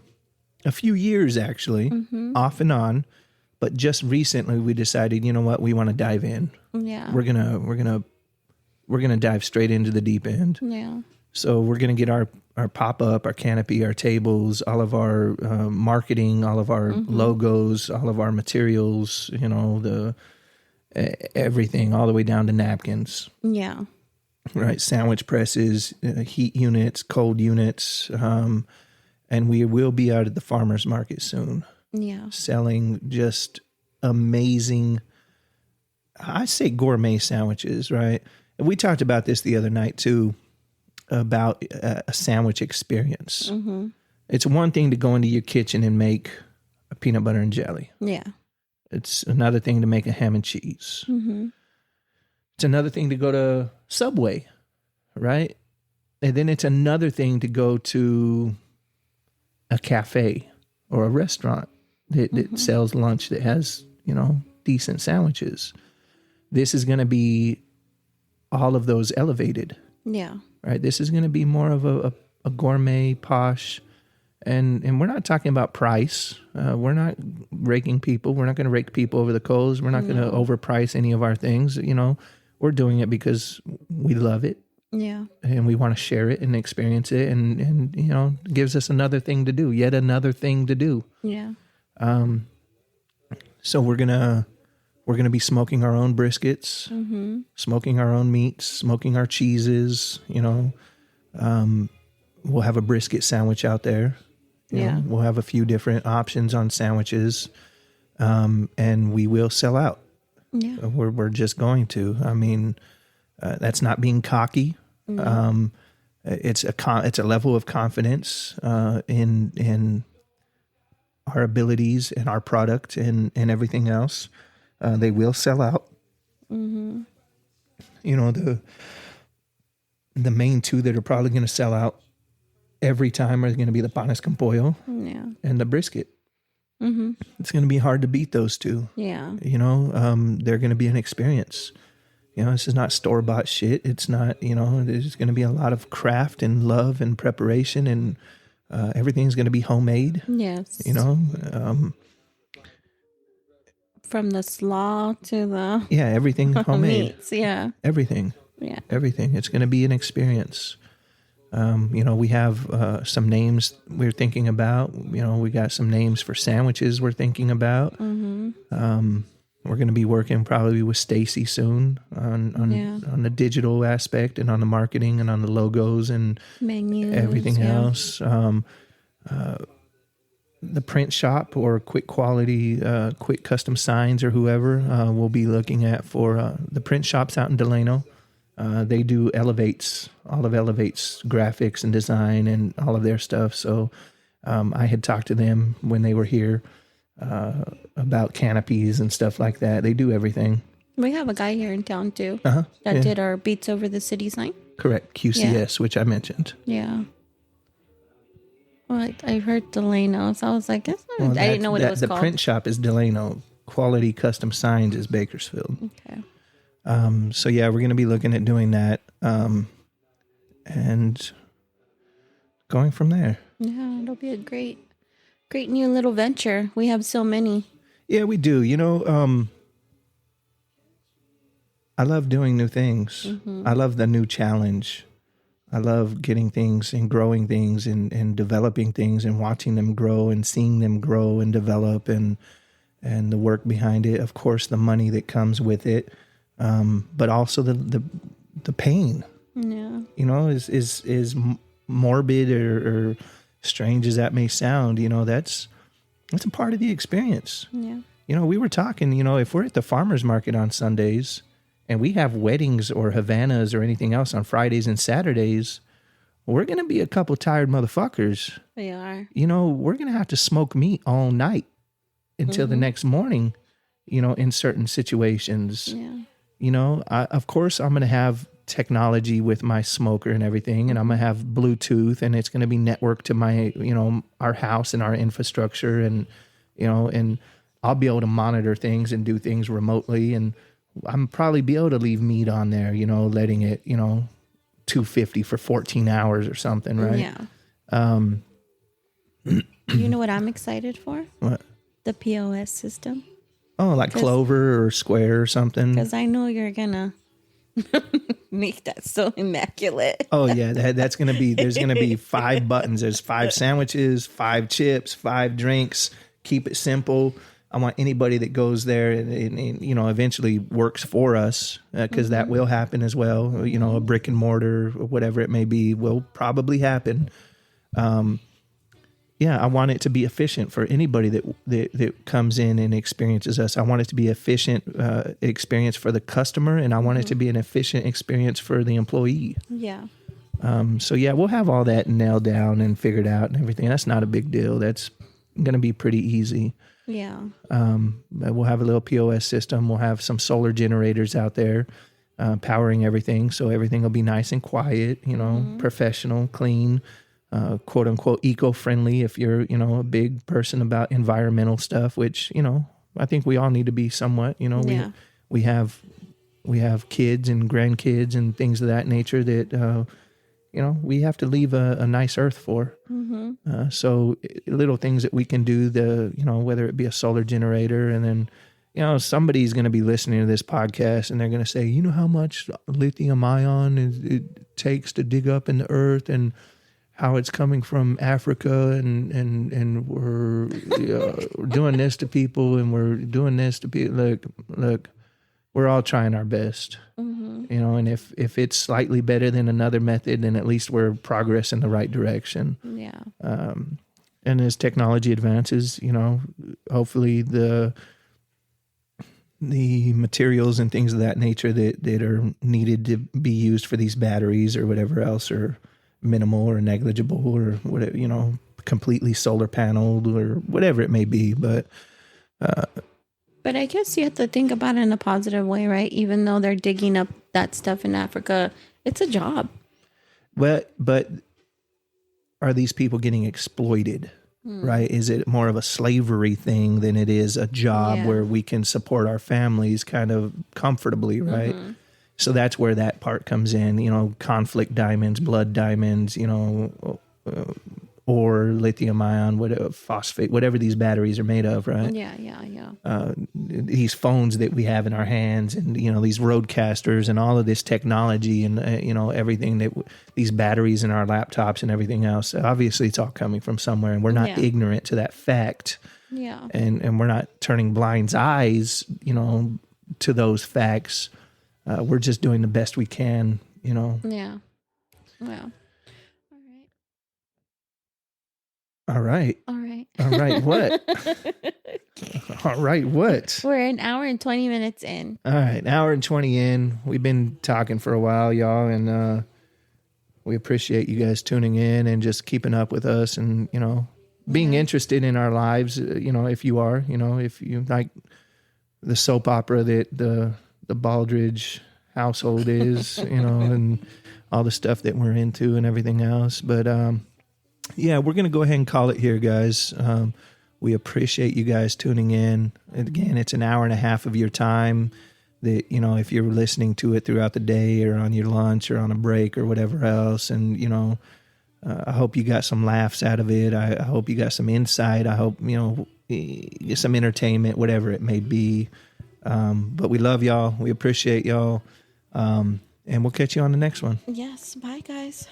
a few years, actually, off and on. But just recently, we decided, you know what, we want to dive in. Yeah, we're gonna dive straight into the deep end. Yeah. So we're gonna get our pop up, our canopy, our tables, all of our marketing, all of our logos, all of our materials. Everything, all the way down to napkins. Yeah. Right, sandwich presses, heat units, cold units, and we will be out at the farmer's market soon. Yeah. Selling just amazing, I say gourmet sandwiches, right? And we talked about this the other night too, about a sandwich experience. Mm-hmm. It's one thing to go into your kitchen and make a peanut butter and jelly. Yeah. It's another thing to make a ham and cheese. Mm-hmm. It's another thing to go to Subway, right? And then it's another thing to go to a cafe or a restaurant that sells lunch that has, decent sandwiches. This is going to be all of those elevated. Yeah. Right? This is going to be more of a gourmet, posh, and we're not talking about price. We're not raking people. We're not going to rake people over the coals. We're not going to overprice any of our things. We're doing it because we love it. Yeah. And we want to share it and experience it and gives us another thing to do, yet another thing to do. Yeah. So we're gonna be smoking our own briskets, smoking our own meats, smoking our cheeses. We'll have a brisket sandwich out there. You know, we'll have a few different options on sandwiches, and we will sell out. Yeah, we're just going to. I mean, that's not being cocky. It's a level of confidence in our abilities and our product and everything else. They will sell out. Mm-hmm. The main two that are probably going to sell out every time are going to be the panes con pollo and the brisket. Mm-hmm. It's going to be hard to beat those two. Yeah. They're going to be an experience. This is not store-bought shit. It's not, there's going to be a lot of craft and love and preparation, and everything's going to be homemade. Yes. From the slaw to the... Yeah, everything homemade. Meats, yeah. Everything. Yeah. Everything. It's going to be an experience. We have some names we're thinking about. We got some names for sandwiches we're thinking about. Mm-hmm. We're going to be working probably with Stacy soon on the digital aspect and on the marketing and on the logos and menus, everything else. The print shop or quick quality, quick custom signs or whoever we'll be looking at for the print shops out in Delano. They do all of Elevate's graphics and design and all of their stuff. So I had talked to them when they were here about canopies and stuff like that. They do everything. We have a guy here in town too that did our Beats Over the City sign. Correct. QCS, which I mentioned. Yeah. Well, I heard Delano, so I was like, I didn't know what it was called. The print shop is Delano. Quality Custom Signs is Bakersfield. Okay. So yeah, we're going to be looking at doing that and going from there. Yeah, it'll be a great new little venture. We have so many. Yeah, we do. I love doing new things. Mm-hmm. I love the new challenge. I love getting things and growing things and developing things and watching them grow and seeing them grow and develop and the work behind it. Of course, the money that comes with it, but also the pain. Yeah. Is morbid or strange as that may sound. That's a part of the experience. Yeah. We were talking. If we're at the farmers market on Sundays, and we have weddings or Havanas or anything else on Fridays and Saturdays, we're going to be a couple tired motherfuckers. We are. We're going to have to smoke meat all night until the next morning, in certain situations. Yeah. Of course, I'm going to have technology with my smoker and everything, and I'm going to have Bluetooth, and it's going to be networked to my, our house and our infrastructure, and, and I'll be able to monitor things and do things remotely, and I'm probably be able to leave meat on there, letting it, 250 for 14 hours or something, right? Yeah. You know what I'm excited for? What? The POS system. Oh, like Clover or Square or something? Because I know you're going to make that so immaculate. Oh, yeah. There's going to be 5 buttons. There's 5 sandwiches, 5 chips, 5 drinks. Keep it simple. I want anybody that goes there and eventually works for us, because that will happen as well. A brick and mortar or whatever it may be will probably happen. I want it to be efficient for anybody that comes in and experiences us. I want it to be efficient experience for the customer, and I want it to be an efficient experience for the employee. Yeah. We'll have all that nailed down and figured out and everything. That's not a big deal. That's going to be pretty easy. Yeah. We'll have a little POS system. We'll have some solar generators out there powering everything. So everything will be nice and quiet, professional, clean, quote unquote, eco-friendly. If you're, a big person about environmental stuff, which, I think we all need to be somewhat, we have kids and grandkids and things of that nature that, we have to leave a nice earth for. Mm-hmm. So little things that we can do, whether it be a solar generator, and then, somebody's going to be listening to this podcast and they're going to say, how much lithium ion it takes to dig up in the earth and how it's coming from Africa and we're doing this to people and we're doing this to people. Look, we're all trying our best, and if it's slightly better than another method, then at least we're progress in the right direction. Yeah. And as technology advances, hopefully the materials and things of that nature that are needed to be used for these batteries or whatever else are minimal or negligible or whatever, completely solar paneled or whatever it may be. But I guess you have to think about it in a positive way, right? Even though they're digging up that stuff in Africa, it's a job. But are these people getting exploited, right? Is it more of a slavery thing than it is a job where we can support our families kind of comfortably, right? So that's where that part comes in, you know, conflict diamonds, blood diamonds, you know, or lithium ion, whatever, phosphate, whatever these batteries are made of, right? Yeah. These phones that we have in our hands, and you know, these roadcasters, and all of this technology, and you know, everything that these batteries in our laptops and everything else. Obviously, it's all coming from somewhere, and we're not ignorant to that fact. Yeah. And we're not turning blind eyes, you know, to those facts. We're just doing the best we can, you know. Yeah. All right. What? All right. What? We're an hour and 20 minutes in. All right. Hour and 20 in. We've been talking for a while, y'all. And we appreciate you guys tuning in and just keeping up with us and, you know, being interested in our lives. You know, if you are, you know, if you like the soap opera that the Baldridge household is, you know, and all the stuff that we're into and everything else. But, yeah, we're going to go ahead and call it here, guys. We appreciate you guys tuning in. And again, it's an hour and a half of your time that, you know, if you're listening to it throughout the day or on your lunch or on a break or whatever else. And, you know, I hope you got some laughs out of it. I hope you got some insight. I hope, you know, get some entertainment, whatever it may be. But we love y'all. We appreciate y'all. And we'll catch you on the next one. Yes. Bye, guys.